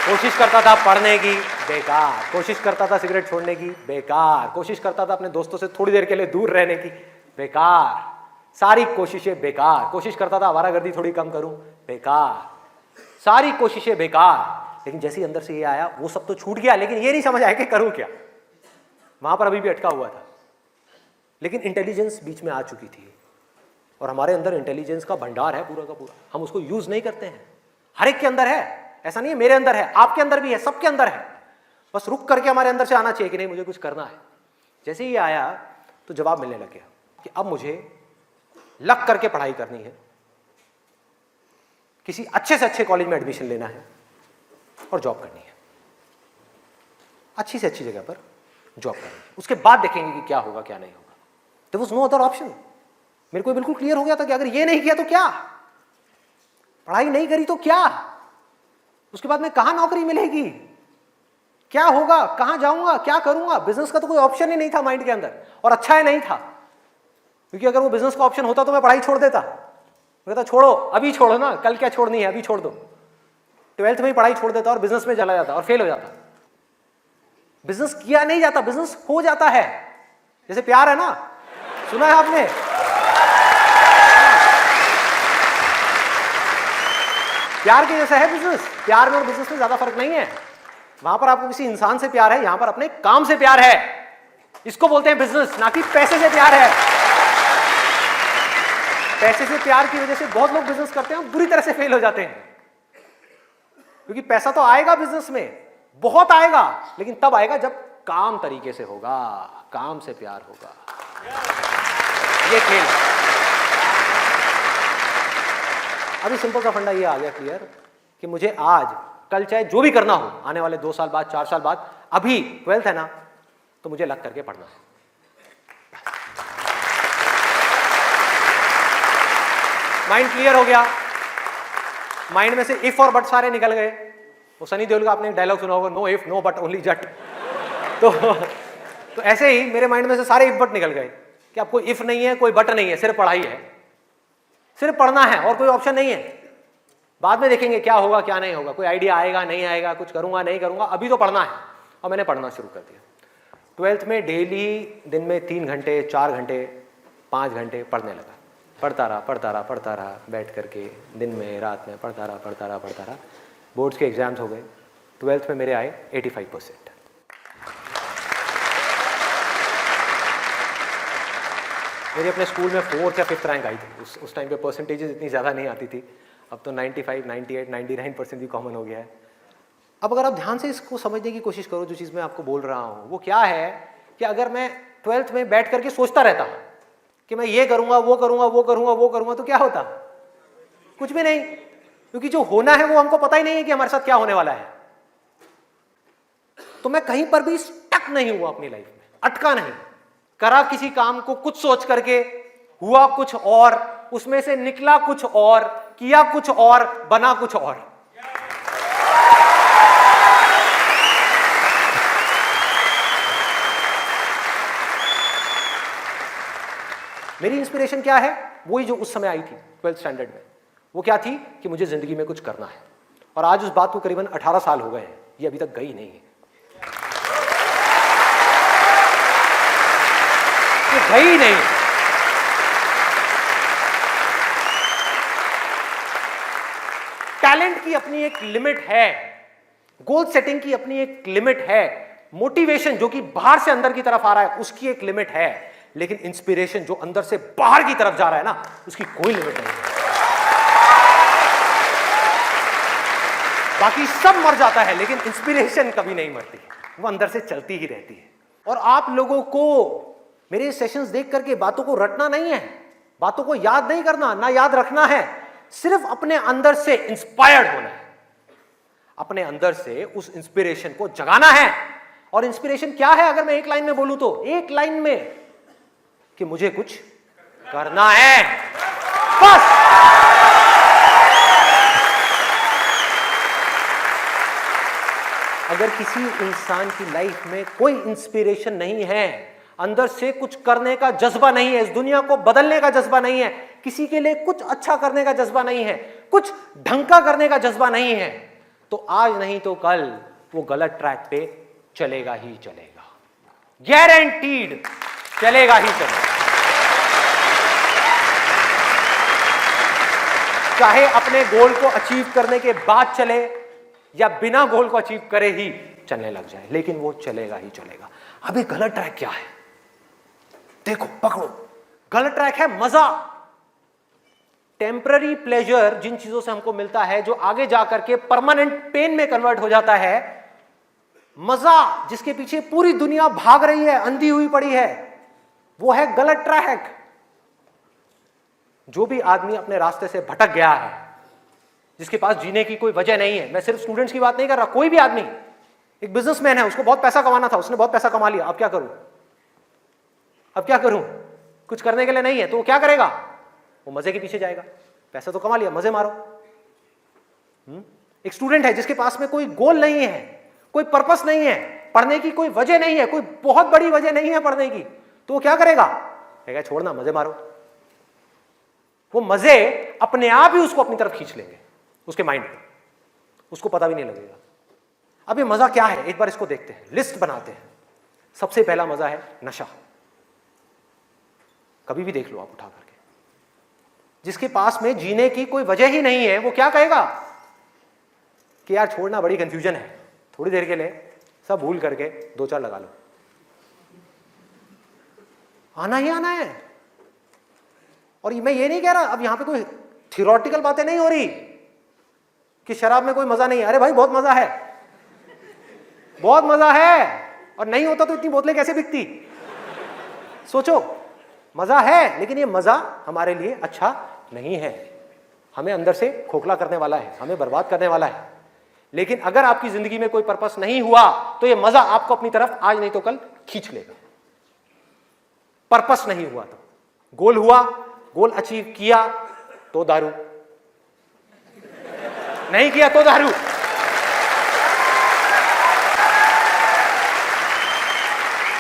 कोशिश करता था पढ़ने की, बेकार। कोशिश करता था सिगरेट छोड़ने की, बेकार। कोशिश करता था अपने दोस्तों से थोड़ी देर के लिए दूर रहने की, बेकार। सारी कोशिशें बेकार। कोशिश करता था आवारागर्दी थोड़ी कम करूं, बेकार। सारी कोशिशें बेकार। लेकिन जैसे ही अंदर से ये आया वो सब तो छूट गया, लेकिन ये नहीं समझ आया कि करूं क्या। वहां पर अभी भी अटका हुआ था। लेकिन इंटेलिजेंस बीच में आ चुकी थी, और हमारे अंदर इंटेलिजेंस का भंडार है पूरा का पूरा। हम उसको यूज नहीं करते हैं। हर एक के अंदर है, ऐसा नहीं है मेरे अंदर है, आपके अंदर भी है, सबके अंदर है। बस रुक करके हमारे अंदर से आना चाहिए कि नहीं मुझे कुछ करना है। जैसे ही आया तो जवाब मिलने लग गया कि अब मुझे लग करके पढ़ाई करनी है, किसी अच्छे से अच्छे कॉलेज में एडमिशन लेना है और जॉब करनी है, अच्छी से अच्छी जगह पर जॉब करनी है। उसके बाद देखेंगे कि क्या होगा क्या नहीं होगा। There was no other option. मेरे को बिल्कुल क्लियर हो गया था कि अगर ये नहीं किया तो क्या, पढ़ाई नहीं करी तो क्या, उसके बाद में कहां नौकरी मिलेगी, क्या होगा, कहां जाऊंगा, क्या करूंगा। बिजनेस का तो कोई ऑप्शन ही नहीं था माइंड के अंदर, और अच्छा है नहीं था, क्योंकि अगर वो बिजनेस का ऑप्शन होता तो मैं पढ़ाई छोड़ देता। मैं कहता छोड़ो, अभी छोड़ो ना, कल क्या छोड़नी है, अभी छोड़ दो। 12th में ही पढ़ाई छोड़ देता और बिजनेस में चला जाता और फेल हो जाता। बिजनेस किया नहीं जाता, बिजनेस हो जाता है। जैसे प्यार है ना, सुना है आपने? प्यार के जैसा है बिजनेस। प्यार में और बिजनेस में ज्यादा फर्क नहीं है। वहां पर आपको किसी इंसान से प्यार है, यहां पर अपने काम से प्यार है। इसको बोलते हैं बिजनेस, ना कि पैसे से प्यार है। पैसे से प्यार की वजह से बहुत लोग बिजनेस करते हैं, बुरी तरह से फेल हो जाते हैं। क्योंकि पैसा तो आएगा बिजनेस में, बहुत आएगा, लेकिन तब आएगा जब काम तरीके से होगा, काम से प्यार होगा। ये खेल है। अभी सिंपल सा फंडा ये आ गया क्लियर कि मुझे आज कल चाहे जो भी करना हो, आने वाले 2 साल बाद, 4 साल बाद, अभी 12th है ना, तो मुझे लग करके पढ़ना है। माइंड क्लियर हो गया। माइंड में से इफ और बट सारे निकल गए। वो सनी देओल का आपने डायलॉग सुना होगा, no if no but only Jatt. तो ऐसे ही मेरे माइंड में से सारे इफ बट निकल गए कि अब कोई इफ नहीं है, कोई बट नहीं है, सिर्फ पढ़ाई है, सिर्फ पढ़ना है और कोई ऑप्शन नहीं है। बाद में देखेंगे क्या होगा क्या नहीं होगा, कोई आइडिया आएगा नहीं आएगा, कुछ करूंगा नहीं करूंगा, अभी तो पढ़ना है। और मैंने पढ़ना शुरू कर दिया। 12th में डेली दिन में 3 घंटे 4 घंटे 5 घंटे पढ़ने लगा। पढ़ता रहा बैठ करके, दिन में रात में पढ़ता रहा। बोर्ड्स के एग्जाम्स हो गए। 12th में मेरे आए 85%। मेरी अपने स्कूल में 4th या 5th रैंक आई थी। उस टाइम पे परसेंटेजेस इतनी ज़्यादा नहीं आती थी। अब तो 95, 98, 99% भी कॉमन हो गया है। अब अगर आप ध्यान से इसको समझने की कोशिश करो, जो चीज़ मैं आपको बोल रहा हूँ वो क्या है कि अगर मैं 12th में बैठ करके सोचता रहता कि मैं ये करूँगा वो करूँगा, तो क्या होता? कुछ भी नहीं। क्योंकि जो होना है वो हमको पता ही नहीं है कि हमारे साथ क्या होने वाला है। तो मैं कहीं पर भी स्टक नहीं हुआ अपनी लाइफ में, अटका नहीं। करा किसी काम को कुछ सोच करके, हुआ कुछ और, उसमें से निकला कुछ और, किया कुछ और, बना कुछ और। मेरी इंस्पिरेशन क्या है? वही जो उस समय आई थी 12th स्टैंडर्ड में। वो क्या थी कि मुझे जिंदगी में कुछ करना है। और आज उस बात को करीबन 18 साल हो गए हैं, ये अभी तक गई नहीं है, ये गई नहीं। टैलेंट की अपनी एक लिमिट है, गोल सेटिंग की अपनी एक लिमिट है, मोटिवेशन जो कि बाहर से अंदर की तरफ आ रहा है उसकी एक लिमिट है, लेकिन इंस्पिरेशन जो अंदर से बाहर की तरफ जा रहा है ना, उसकी कोई लिमिट नहीं है। बाकी सब मर जाता है, लेकिन इंस्पिरेशन कभी नहीं मरती, वो अंदर से चलती ही रहती है। और आप लोगों को मेरे सेशंस देख करके बातों को रटना नहीं है, बातों को याद नहीं करना, ना याद रखना है, सिर्फ अपने अंदर से इंस्पायर्ड होना है, अपने अंदर से उस इंस्पिरेशन को जगाना है। और इंस्पिरेशन क्या है अगर मैं एक लाइन में बोलूं तो, एक लाइन में कि मुझे कुछ करना है, बस। अगर किसी इंसान की लाइफ में कोई इंस्पिरेशन नहीं है, अंदर से कुछ करने का जज्बा नहीं है, इस दुनिया को बदलने का जज्बा नहीं है, किसी के लिए कुछ अच्छा करने का जज्बा नहीं है, कुछ ढंग का करने का जज्बा नहीं है, तो आज नहीं तो कल वो गलत ट्रैक पे चलेगा ही चलेगा, गारंटीड चलेगा ही चलेगा। चाहे अपने गोल को अचीव करने के बाद चले या बिना गोल को अचीव करे ही चलने लग जाए, लेकिन वो चलेगा ही चलेगा। अभी गलत ट्रैक क्या है? देखो, पकड़ो। गलत ट्रैक है मजा, टेम्पररी प्लेजर, जिन चीजों से हमको मिलता है जो आगे जाकर के परमानेंट पेन में कन्वर्ट हो जाता है। मजा जिसके पीछे पूरी दुनिया भाग रही है, अंधी हुई पड़ी है, वो है गलत ट्रैक। जो भी आदमी अपने रास्ते से भटक गया है, जिसके पास जीने की कोई वजह नहीं है, मैं सिर्फ स्टूडेंट्स की बात नहीं कर रहा, कोई भी आदमी, एक बिजनेसमैन है, उसको बहुत पैसा कमाना था, उसने बहुत पैसा कमा लिया, अब क्या करूं, अब क्या करूं, कुछ करने के लिए नहीं है, तो वो क्या करेगा? वो मजे के पीछे जाएगा। पैसा तो कमा लिया, मजे मारो। एक स्टूडेंट है जिसके पास में कोई गोल नहीं है, कोई पर्पस नहीं है, पढ़ने की कोई वजह नहीं है, कोई बहुत बड़ी वजह नहीं है पढ़ने की, तो वो क्या करेगा? कहेगा छोड़ना, मजे मारो। वो मजे अपने आप ही उसको अपनी तरफ खींच लेंगे, उसके माइंड में, उसको पता भी नहीं लगेगा। अब ये मजा क्या है, एक बार इसको देखते हैं, लिस्ट बनाते हैं। सबसे पहला मजा है नशा। कभी भी देख लो आप उठा करके, जिसके पास में जीने की कोई वजह ही नहीं है, वो क्या कहेगा कि यार छोड़ना बड़ी कंफ्यूजन है, थोड़ी देर के लिए सब भूल करके 2-4 लगा लो। आना ही आना है। और मैं ये नहीं कह रहा, अब यहां पे कोई थियोरेटिकल बातें नहीं हो रही कि शराब में कोई मजा नहीं है। अरे भाई बहुत मजा है, बहुत मजा है। और नहीं होता तो इतनी बोतलें कैसे बिकती? सोचो, मजा है, लेकिन ये मजा हमारे लिए अच्छा नहीं है, हमें अंदर से खोखला करने वाला है, हमें बर्बाद करने वाला है। लेकिन अगर आपकी जिंदगी में कोई पर्पस नहीं हुआ तो ये मजा आपको अपनी तरफ आज नहीं तो कल खींच लेगा। पर्पस नहीं हुआ तो, गोल हुआ, गोल अचीव किया तो दारू, नहीं किया तो दारू।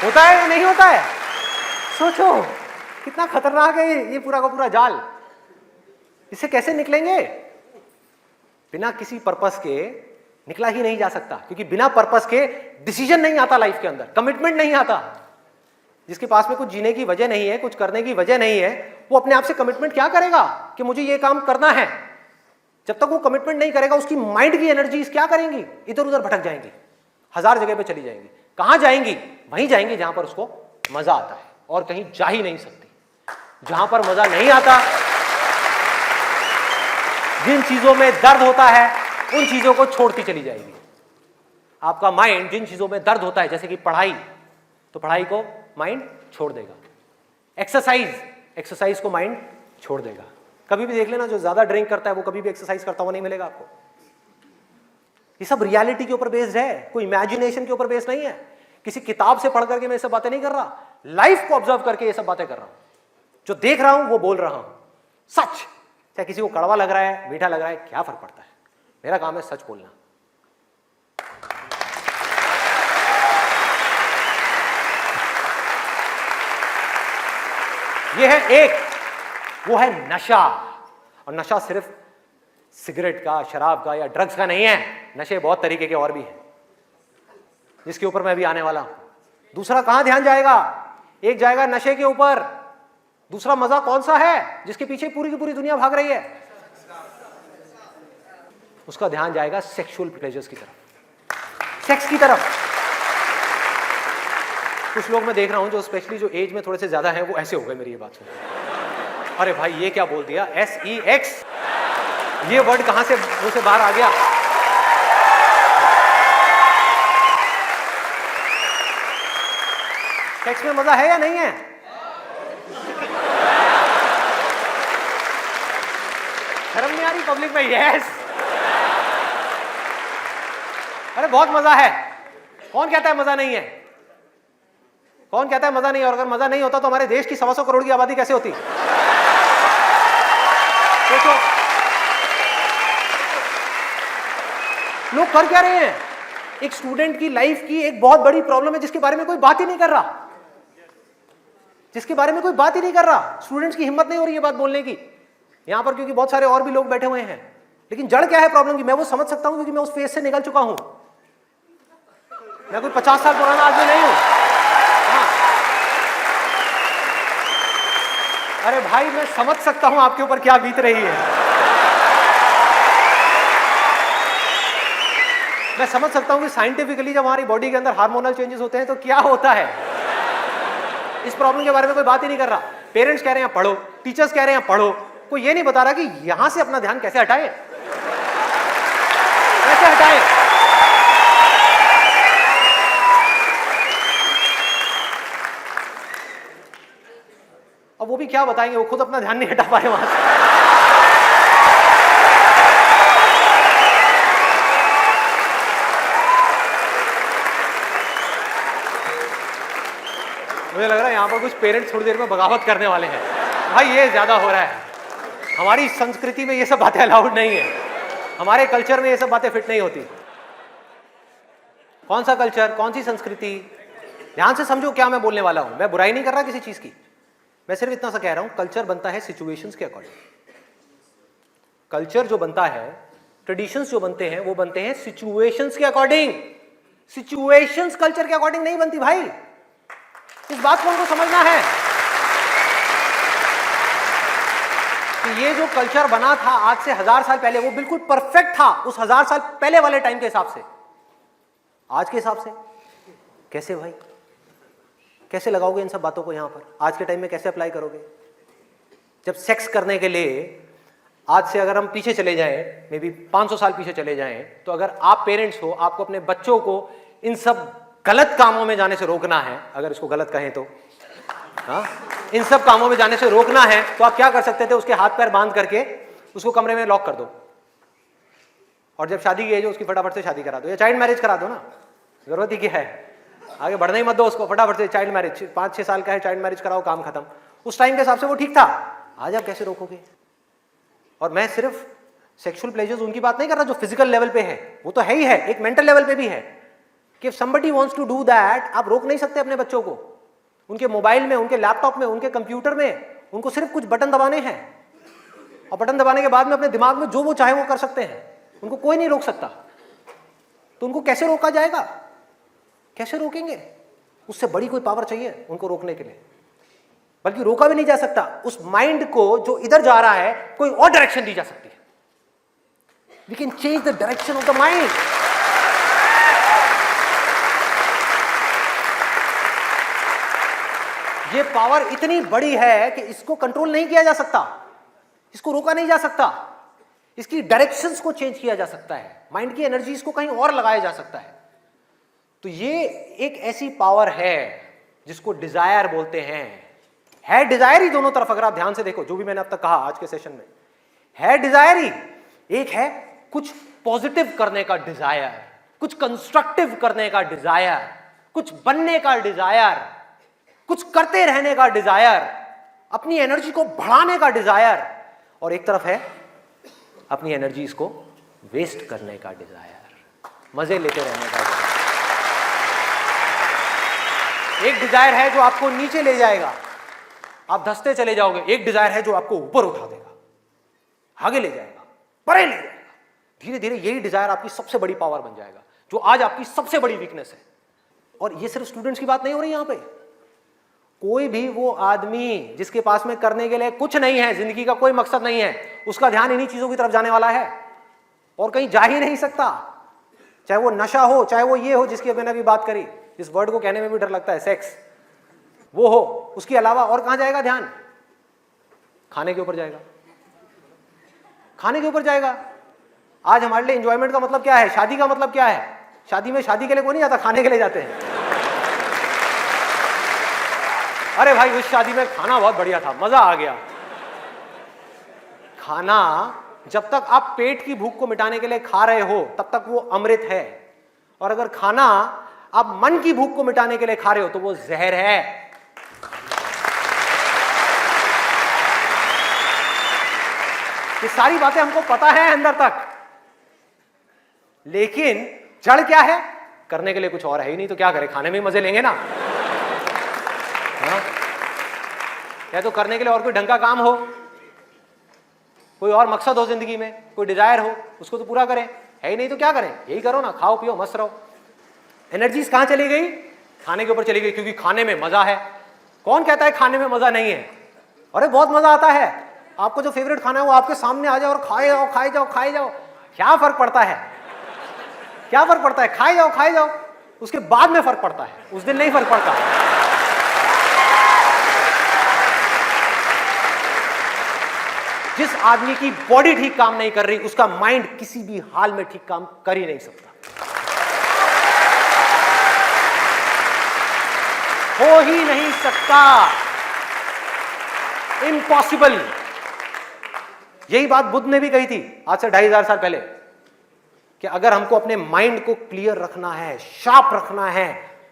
होता है या नहीं होता है? सोचो कितना खतरनाक है ये पूरा का पूरा जाल। इससे कैसे निकलेंगे? बिना किसी पर्पस के निकला ही नहीं जा सकता, क्योंकि बिना पर्पस के डिसीजन नहीं आता लाइफ के अंदर, कमिटमेंट नहीं आता। जिसके पास में कुछ जीने की वजह नहीं है, कुछ करने की वजह नहीं है, वो अपने आप से कमिटमेंट क्या करेगा कि मुझे ये काम करना है? जब तक वो कमिटमेंट नहीं करेगा, उसकी माइंड की एनर्जीज क्या करेंगी? इधर उधर भटक जाएंगी, 1000 जगह पे चली जाएंगी। कहां जाएंगी? वहीं जाएंगी जहां पर उसको मजा आता है, और कहीं जा ही नहीं सकती। जहां पर मजा नहीं आता, जिन चीजों में दर्द होता है, उन चीजों को छोड़ती चली जाएगी। आपका माइंड जिन चीजों में दर्द होता है, जैसे कि पढ़ाई, तो पढ़ाई को माइंड छोड़ देगा। एक्सरसाइज को माइंड छोड़ देगा। कभी भी देख लेना, जो ज्यादा ड्रिंक करता है वो कभी भी एक्सरसाइज करता हुआ नहीं मिलेगा आपको। ये सब रियलिटी के ऊपर बेस्ड है, कोई इमेजिनेशन के ऊपर बेस्ड नहीं है। किसी किताब से पढ़ करके मैं ये सब बातें नहीं कर रहा, लाइफ को ऑब्जर्व करके ये सब बातें कर रहा हूं। जो देख रहा हूं वो बोल रहा हूं, सच। चाहे किसी को कड़वा लग रहा है, मीठा लग रहा है, क्या फर्क पड़ता है? मेरा काम है सच बोलना। ये है एक, वो है नशा। और नशा सिर्फ सिगरेट का, शराब का या ड्रग्स का नहीं है। नशे बहुत तरीके के और भी हैं, जिसके ऊपर मैं भी आने वाला हूं। दूसरा कहां ध्यान जाएगा? एक जाएगा नशे के ऊपर, दूसरा मजा कौन सा है जिसके पीछे पूरी की पूरी दुनिया भाग रही है? उसका ध्यान जाएगा सेक्सुअल प्लेजर्स की तरफ, सेक्स की तरफ। कुछ लोग मैं देख रहा हूं जो स्पेशली जो एज में थोड़े से ज्यादा हैं, वो ऐसे हो गए मेरी ये बात सुन। अरे भाई ये क्या बोल दिया? SEX, ये वर्ड कहां से मुंह से बाहर आ गया? सेक्स में मजा है या नहीं है? शर्म नहीं आ रही पब्लिक में? यस। अरे बहुत मजा है। कौन कहता है मजा नहीं है? कौन कहता है मजा नहीं है? और अगर मजा नहीं होता तो हमारे देश की 125 करोड़ की आबादी कैसे होती? सोचो, लोग कर क्या रहे हैं? एक स्टूडेंट की लाइफ की एक बहुत बड़ी प्रॉब्लम है जिसके बारे में कोई बात ही नहीं कर रहा, जिसके बारे में कोई बात ही नहीं कर रहा। स्टूडेंट्स की हिम्मत नहीं हो रही है बात बोलने की यहां पर, क्योंकि बहुत सारे और भी लोग बैठे हुए हैं। लेकिन जड़ क्या है प्रॉब्लम की? मैं वो समझ सकता हूं क्योंकि मैं उस फेज से निकल चुका हूं। मैं कोई 50 साल पुराना आदमी नहीं हूं। हाँ। अरे भाई मैं समझ सकता हूं आपके ऊपर क्या बीत रही है। मैं समझ सकता हूं कि साइंटिफिकली जब हमारी बॉडी के अंदर हार्मोनल चेंजेस होते हैं तो क्या होता है। इस प्रॉब्लम के बारे में कोई बात ही नहीं कर रहा। पेरेंट्स कह रहे हैं पढ़ो, टीचर्स कह रहे हैं पढ़ो, कोई ये नहीं बता रहा कि यहां से अपना ध्यान कैसे हटाए, कैसे हटाए। अब वो भी क्या बताएंगे, वो खुद अपना ध्यान नहीं हटा पाए वहां से। मुझे लग रहा है यहां पर कुछ पेरेंट्स थोड़ी देर में बगावत करने वाले हैं। भाई ये ज्यादा हो रहा है। हमारी संस्कृति में ये सब बातें अलाउड नहीं है, हमारे कल्चर में ये सब बातें फिट नहीं होती। कौन सा कल्चर, कौन सी संस्कृति? ध्यान से समझो क्या मैं बोलने वाला हूं। मैं बुराई नहीं कर रहा किसी चीज की, मैं सिर्फ इतना सा कह रहा हूं, कल्चर बनता है सिचुएशंस के अकॉर्डिंग। कल्चर जो बनता है ट्रेडिशंस जो बनते हैं वो बनते हैं सिचुएशंस के अकॉर्डिंग, सिचुएशंस कल्चर के अकॉर्डिंग नहीं बनती भाई। इस बात को हमको समझना है कि ये जो कल्चर बना था आज से 1000 साल पहले वो बिल्कुल परफेक्ट था उस 1000 साल पहले वाले टाइम के हिसाब से। आज के हिसाब से कैसे भाई, कैसे लगाओगे इन सब बातों को यहां पर? आज के टाइम में कैसे अप्लाई करोगे? जब सेक्स करने के लिए आज से अगर हम पीछे चले जाएं, मे बी 500 साल पीछे चले जाएं, तो अगर आप पेरेंट्स हो, आपको अपने बच्चों को इन सब गलत कामों में जाने से रोकना है, अगर इसको गलत कहें तो, हाँ, इन सब कामों में जाने से रोकना है, तो आप क्या कर सकते थे? उसके हाथ पैर बांध करके उसको कमरे में लॉक कर दो, और जब शादी की एज हो उसकी फटाफट से शादी करा दो, या चाइल्ड मैरिज करा दो ना, जरूरत ही क्या है, आगे बढ़ने ही मत दो उसको, फटाफट से चाइल्ड मैरिज, 5-6 साल का है, चाइल्ड मैरिज कराओ, काम खत्म। उस टाइम के हिसाब से वो ठीक था, आज आप कैसे रोकोगे? और मैं सिर्फ सेक्सुअल प्लेजर्स उनकी बात नहीं कर रहा जो फिजिकल लेवल पे है, वो तो है ही है, एक मेंटल लेवल पे भी है कि if somebody wants to do that, आप रोक नहीं सकते अपने बच्चों को। उनके मोबाइल में, उनके लैपटॉप में, उनके कंप्यूटर में उनको सिर्फ कुछ बटन दबाने हैं, और बटन दबाने के बाद में अपने दिमाग में जो वो चाहे वो कर सकते हैं, उनको कोई नहीं रोक सकता। तो उनको कैसे रोका जाएगा? कैसे रोकेंगे? उससे बड़ी कोई पावर चाहिए उनको रोकने के लिए, बल्कि रोका भी नहीं जा सकता। उस माइंड को जो इधर जा रहा है कोई और डायरेक्शन दी जा सकती है। We can change the direction of the mind. ये पावर इतनी बड़ी है कि इसको कंट्रोल नहीं किया जा सकता, इसको रोका नहीं जा सकता, इसकी डायरेक्शंस को चेंज किया जा सकता है, माइंड की एनर्जी इसको कहीं और लगाया जा सकता है। तो ये एक ऐसी पावर है जिसको डिजायर बोलते हैं। है डिजायर ही दोनों तरफ, अगर आप ध्यान से देखो जो भी मैंने अब तक कहा आज के सेशन में, है डिजायर ही। एक है कुछ पॉजिटिव करने का डिजायर, कुछ कंस्ट्रक्टिव करने का डिजायर, कुछ बनने का डिजायर, कुछ करते रहने का डिजायर, अपनी एनर्जी को बढ़ाने का डिजायर, और एक तरफ है अपनी एनर्जी को वेस्ट करने का डिजायर, मजे लेते रहने का डिजायर। एक डिजायर है जो आपको नीचे ले जाएगा, आप धंसते चले जाओगे। एक डिजायर है जो आपको ऊपर उठा देगा, आगे ले जाएगा, परे ले जाएगा। धीरे धीरे यही डिजायर आपकी सबसे बड़ी पावर बन जाएगा, जो आज आपकी सबसे बड़ी वीकनेस है। और ये सिर्फ स्टूडेंट्स की बात नहीं हो रही यहां पे, कोई भी वो आदमी जिसके पास में करने के लिए कुछ नहीं है, जिंदगी का कोई मकसद नहीं है, उसका ध्यान इन्हीं चीजों की तरफ जाने वाला है और कहीं जा ही नहीं सकता। चाहे वो नशा हो, चाहे वो ये हो जिसकी मैंने अभी बात करी, इस वर्ड को कहने में भी डर लगता है, सेक्स, वो हो, उसके अलावा और कहां जाएगा ध्यान? खाने के ऊपर जाएगा, खाने के ऊपर जाएगा। आज हमारे लिए एंजॉयमेंट का मतलब क्या है? शादी का मतलब क्या है? शादी में शादी के लिए कोई नहीं जाता, खाने के लिए जाते हैं। अरे भाई उस शादी में खाना बहुत बढ़िया था, मजा आ गया। खाना जब तक आप पेट की भूख को मिटाने के लिए खा रहे हो तब तक वो अमृत है, और अगर खाना आप मन की भूख को मिटाने के लिए खा रहे हो तो वो जहर है। ये सारी बातें हमको पता है अंदर तक, लेकिन जड़ क्या है? करने के लिए कुछ और है ही नहीं, तो क्या करें? खाने में मजे लेंगे ना। या तो करने के लिए और कोई ढंग का काम हो, कोई और मकसद हो जिंदगी में, कोई डिजायर हो, उसको तो पूरा करें। है ही नहीं तो क्या करें? यही करो ना, खाओ पियो मस्त रहो। एनर्जीज कहां चली गई? खाने के ऊपर चली गई, क्योंकि खाने में मजा है। कौन कहता है खाने में मजा नहीं है? अरे बहुत मजा आता है। आपको जो फेवरेट खाना है वो आपके सामने आ जाए और खाए जाओ खाए जाओ खाए जाओ, क्या फर्क पड़ता है? क्या फर्क पड़ता है? खाए जाओ, उसके बाद में फर्क पड़ता है, उस दिन नहीं फर्क पड़ता। जिस आदमी की बॉडी ठीक काम नहीं कर रही, उसका माइंड किसी भी हाल में ठीक काम कर ही नहीं सकता, हो ही नहीं सकता, इम्पॉसिबल। यही बात बुद्ध ने भी कही थी आज से 2500 साल पहले, कि अगर हमको अपने माइंड को क्लियर रखना है, शार्प रखना है,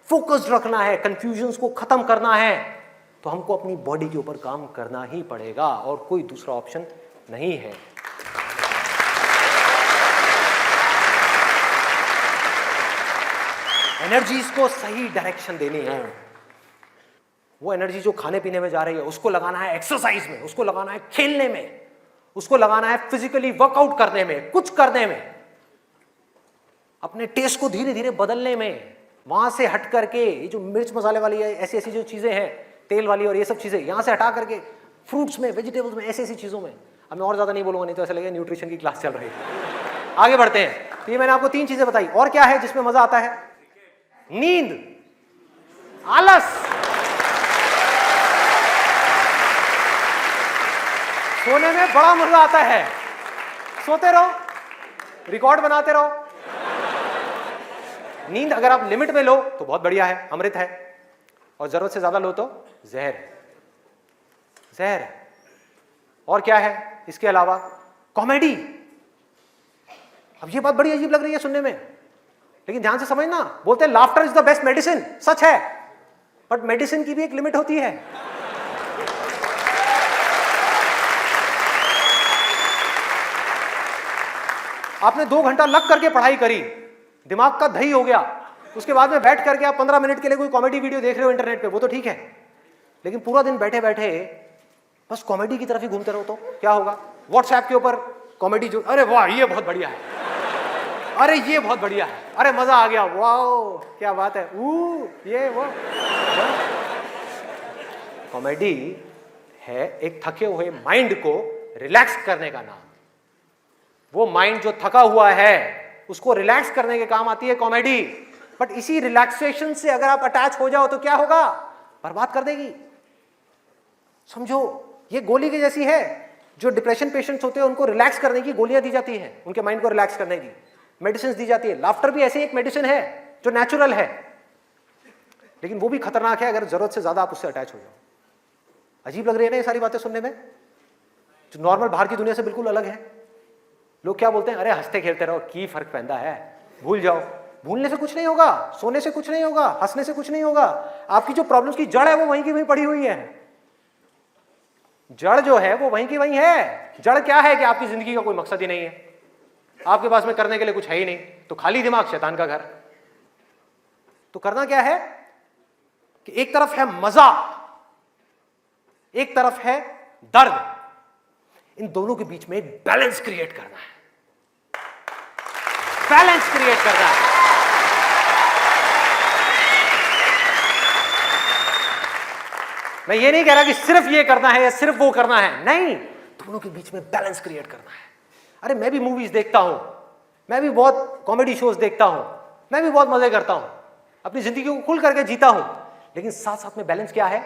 फोकस्ड रखना है, कंफ्यूजन्स को खत्म करना है, तो हमको अपनी बॉडी के ऊपर काम करना ही पड़ेगा, और कोई दूसरा ऑप्शन नहीं है। एनर्जीज को सही डायरेक्शन देनी है। वो एनर्जी जो खाने पीने में जा रही है उसको लगाना है एक्सरसाइज में, उसको लगाना है खेलने में, उसको लगाना है फिजिकली वर्कआउट करने में, कुछ करने में, अपने टेस्ट को धीरे धीरे बदलने में, वहां से हट करके ये जो मिर्च मसाले वाली है, ऐसी ऐसी जो चीजें हैं तेल वाली और ये सब चीजें, यहां से हटा करके फ्रूट्स में, वेजिटेबल्स में, ऐसी ऐसी चीजों में। अब मैं और ज्यादा नहीं बोलूंगा, नहीं तो ऐसा लगेगा न्यूट्रिशन की क्लास चल रही है। आगे बढ़ते हैं। तो ये मैंने आपको 3 चीजें बताई। और क्या है जिसमें मजा आता है? नींद, आलस, सोने में बड़ा मजा आता है। सोते रहो, रिकॉर्ड बनाते रहो। नींद अगर आप लिमिट में लो तो बहुत बढ़िया है, अमृत है, और जरूरत से ज्यादा लो तो जहर है, जहर है। और क्या है इसके अलावा? कॉमेडी। अब ये बात बड़ी अजीब लग रही है सुनने में, लेकिन ध्यान से समझना। बोलते हैं laughter is the best medicine, सच है, बट मेडिसिन की भी एक लिमिट होती है। आपने 2 घंटा लग करके पढ़ाई करी, दिमाग का दही हो गया, उसके बाद में बैठ करके आप 15 मिनट के लिए कोई कॉमेडी वीडियो देख रहे हो इंटरनेट पे, वो तो ठीक है, लेकिन पूरा दिन बैठे बैठे बस कॉमेडी की तरफ ही घूमते रहो तो क्या होगा? व्हाट्सएप के ऊपर कॉमेडी जो, अरे वाह ये बहुत बढ़िया है, अरे ये बहुत बढ़िया है, अरे मजा आ गया, वाह क्या बात है, ये वो। कॉमेडी है एक थके हुए माइंड को रिलैक्स करने का नाम। वो माइंड जो थका हुआ है उसको रिलैक्स करने के काम आती है कॉमेडी। बट इसी रिलैक्सेशन से अगर आप अटैच हो जाओ तो क्या होगा? बर्बाद कर देगी। समझो ये गोली की जैसी है। जो डिप्रेशन पेशेंट्स होते हैं उनको रिलैक्स करने की गोलियां दी जाती हैं, उनके माइंड को रिलैक्स करने की मेडिसिन दी जाती है। लाफ्टर भी ऐसी एक मेडिसिन है जो नेचुरल है, लेकिन वो भी खतरनाक है अगर जरूरत से ज्यादा आप उससे अटैच हो जाओ। अजीब लग रही है ना ये सारी बातें सुनने में, जो नॉर्मल बाहर की दुनिया से बिल्कुल अलग है। लोग क्या बोलते हैं? अरे हंसते खेलते रहो, की फर्क पैदा है, भूल जाओ। भूलने से कुछ नहीं होगा, सोने से कुछ नहीं होगा, हंसने से कुछ नहीं होगा। आपकी जो प्रॉब्लम्स की जड़ है वो वहीं की वहीं पड़ी हुई है। जड़ जो है वो वहीं की वहीं है। जड़ क्या है कि आपकी जिंदगी का कोई मकसद ही नहीं है, आपके पास में करने के लिए कुछ है ही नहीं, तो खाली दिमाग शैतान का घर। तो करना क्या है कि एक तरफ है मजा, एक तरफ है दर्द, इन दोनों के बीच में एक बैलेंस क्रिएट करना है। बैलेंस क्रिएट करना है। मैं ये नहीं कह रहा कि सिर्फ ये करना है या सिर्फ वो करना है, नहीं, दोनों के बीच में बैलेंस क्रिएट करना है। अरे मैं भी मूवीज देखता हूं, मैं भी बहुत कॉमेडी शोज देखता हूं, मैं भी बहुत मजे करता हूं, अपनी जिंदगी को खुल करके जीता हूं, लेकिन साथ साथ में बैलेंस क्या है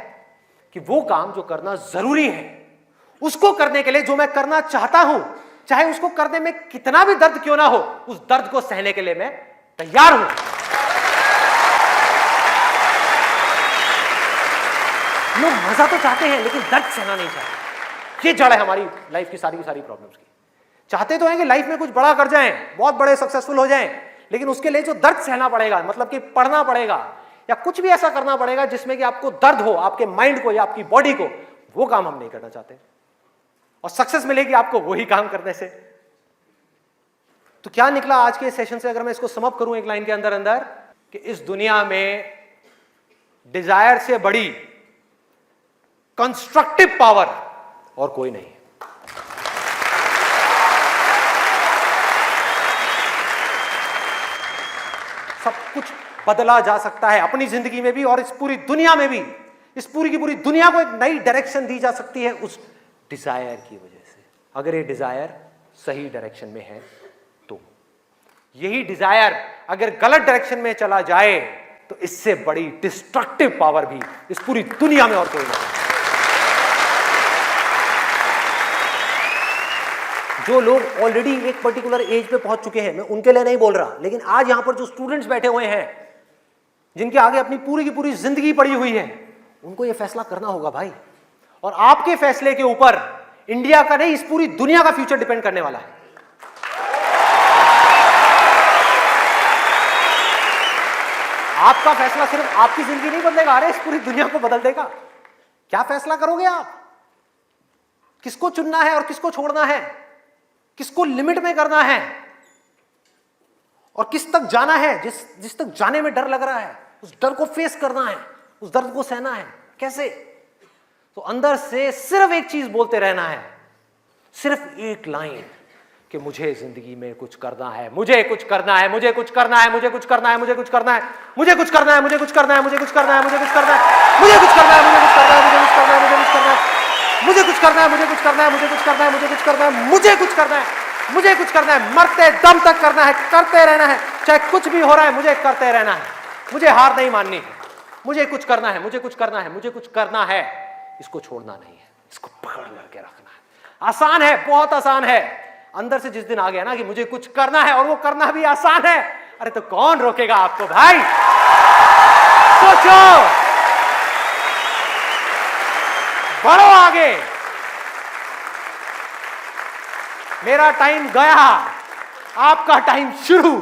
कि वो काम जो करना जरूरी है उसको करने के लिए जो मैं करना चाहता हूं, चाहे उसको करने में कितना भी दर्द क्यों ना हो, उस दर्द को सहने के लिए मैं तैयार हूं। लोग मजा तो चाहते हैं लेकिन दर्द सहना नहीं चाहते। ये जड़ है हमारी लाइफ की सारी प्रॉब्लम्स की। चाहते तो हैं कि लाइफ में कुछ बड़ा कर जाएं, बहुत बड़े सक्सेसफुल हो जाएं, लेकिन उसके लिए जो दर्द सहना पड़ेगा, मतलब कि पढ़ना पड़ेगा या कुछ भी ऐसा करना पड़ेगा जिसमें कि आपको दर्द हो, आपके माइंड को या आपकी बॉडी को, वो काम हम नहीं करना चाहते। और सक्सेस मिलेगी आपको वही काम करने से। तो क्या निकला आज के सेशन से, अगर मैं इसको समअप करूं एक लाइन के अंदर अंदर, कि इस दुनिया में डिजायर से बड़ी कंस्ट्रक्टिव पावर और कोई नहीं। सब कुछ बदला जा सकता है अपनी जिंदगी में भी और इस पूरी दुनिया में भी। इस पूरी की पूरी दुनिया को एक नई डायरेक्शन दी जा सकती है उस डिजायर की वजह से, अगर ये डिजायर सही डायरेक्शन में है तो। यही डिजायर अगर गलत डायरेक्शन में चला जाए तो इससे बड़ी डिस्ट्रक्टिव पावर भी इस पूरी दुनिया में और कोई नहीं। जो लोग ऑलरेडी एक पर्टिकुलर एज पे पहुंच चुके हैं, मैं उनके लिए नहीं बोल रहा, लेकिन आज यहां पर जो स्टूडेंट्स बैठे हुए हैं, जिनके आगे अपनी पूरी की पूरी जिंदगी पड़ी हुई है, उनको यह फैसला करना होगा भाई। और आपके फैसले के ऊपर इंडिया का नहीं, इस पूरी दुनिया का फ्यूचर डिपेंड करने वाला है। आपका फैसला सिर्फ आपकी जिंदगी नहीं बदलेगा, अरे इस पूरी दुनिया को बदल देगा। क्या फैसला करोगे आप? किसको चुनना है और किसको छोड़ना है, किसको लिमिट में करना है और किस तक जाना है। जिस तक जाने में डर लग रहा है, उस डर को फेस करना है, उस दर्द को सहना है। कैसे? तो अंदर से सिर्फ एक चीज बोलते रहना है, सिर्फ एक लाइन कि मुझे जिंदगी में कुछ करना है, मुझे कुछ करना है, मुझे कुछ करना है, मुझे कुछ करना है, मुझे कुछ करना है, मुझे कुछ करना है, मुझे कुछ करना है, मुझे कुछ करना है, मुझे कुछ करना है, मुझे कुछ करना है, मुझे कुछ करना है, मुझे कुछ करना है, मुझे कुछ करना है, मुझे कुछ करना है, मुझे कुछ करना है, मुझे कुछ करना है, मुझे कुछ करना है, मुझे कुछ करना है, मरते दम तक करना है, करते रहना है, चाहे कुछ भी हो रहा है, मुझे करते रहना है, मुझे हार नहीं माननी, मुझे कुछ करना है, मुझे कुछ करना है, मुझे कुछ करना है, इसको छोड़ना नहीं है, इसको पकड़ करके रखना है। आसान है, बहुत आसान है। अंदर से जिस दिन आ गया ना कि मुझे कुछ करना है और वो करना भी आसान है, अरे तो कौन रोकेगा आपको भाई? सोचो, बढ़ो आगे। मेरा टाइम गया, आपका टाइम शुरू।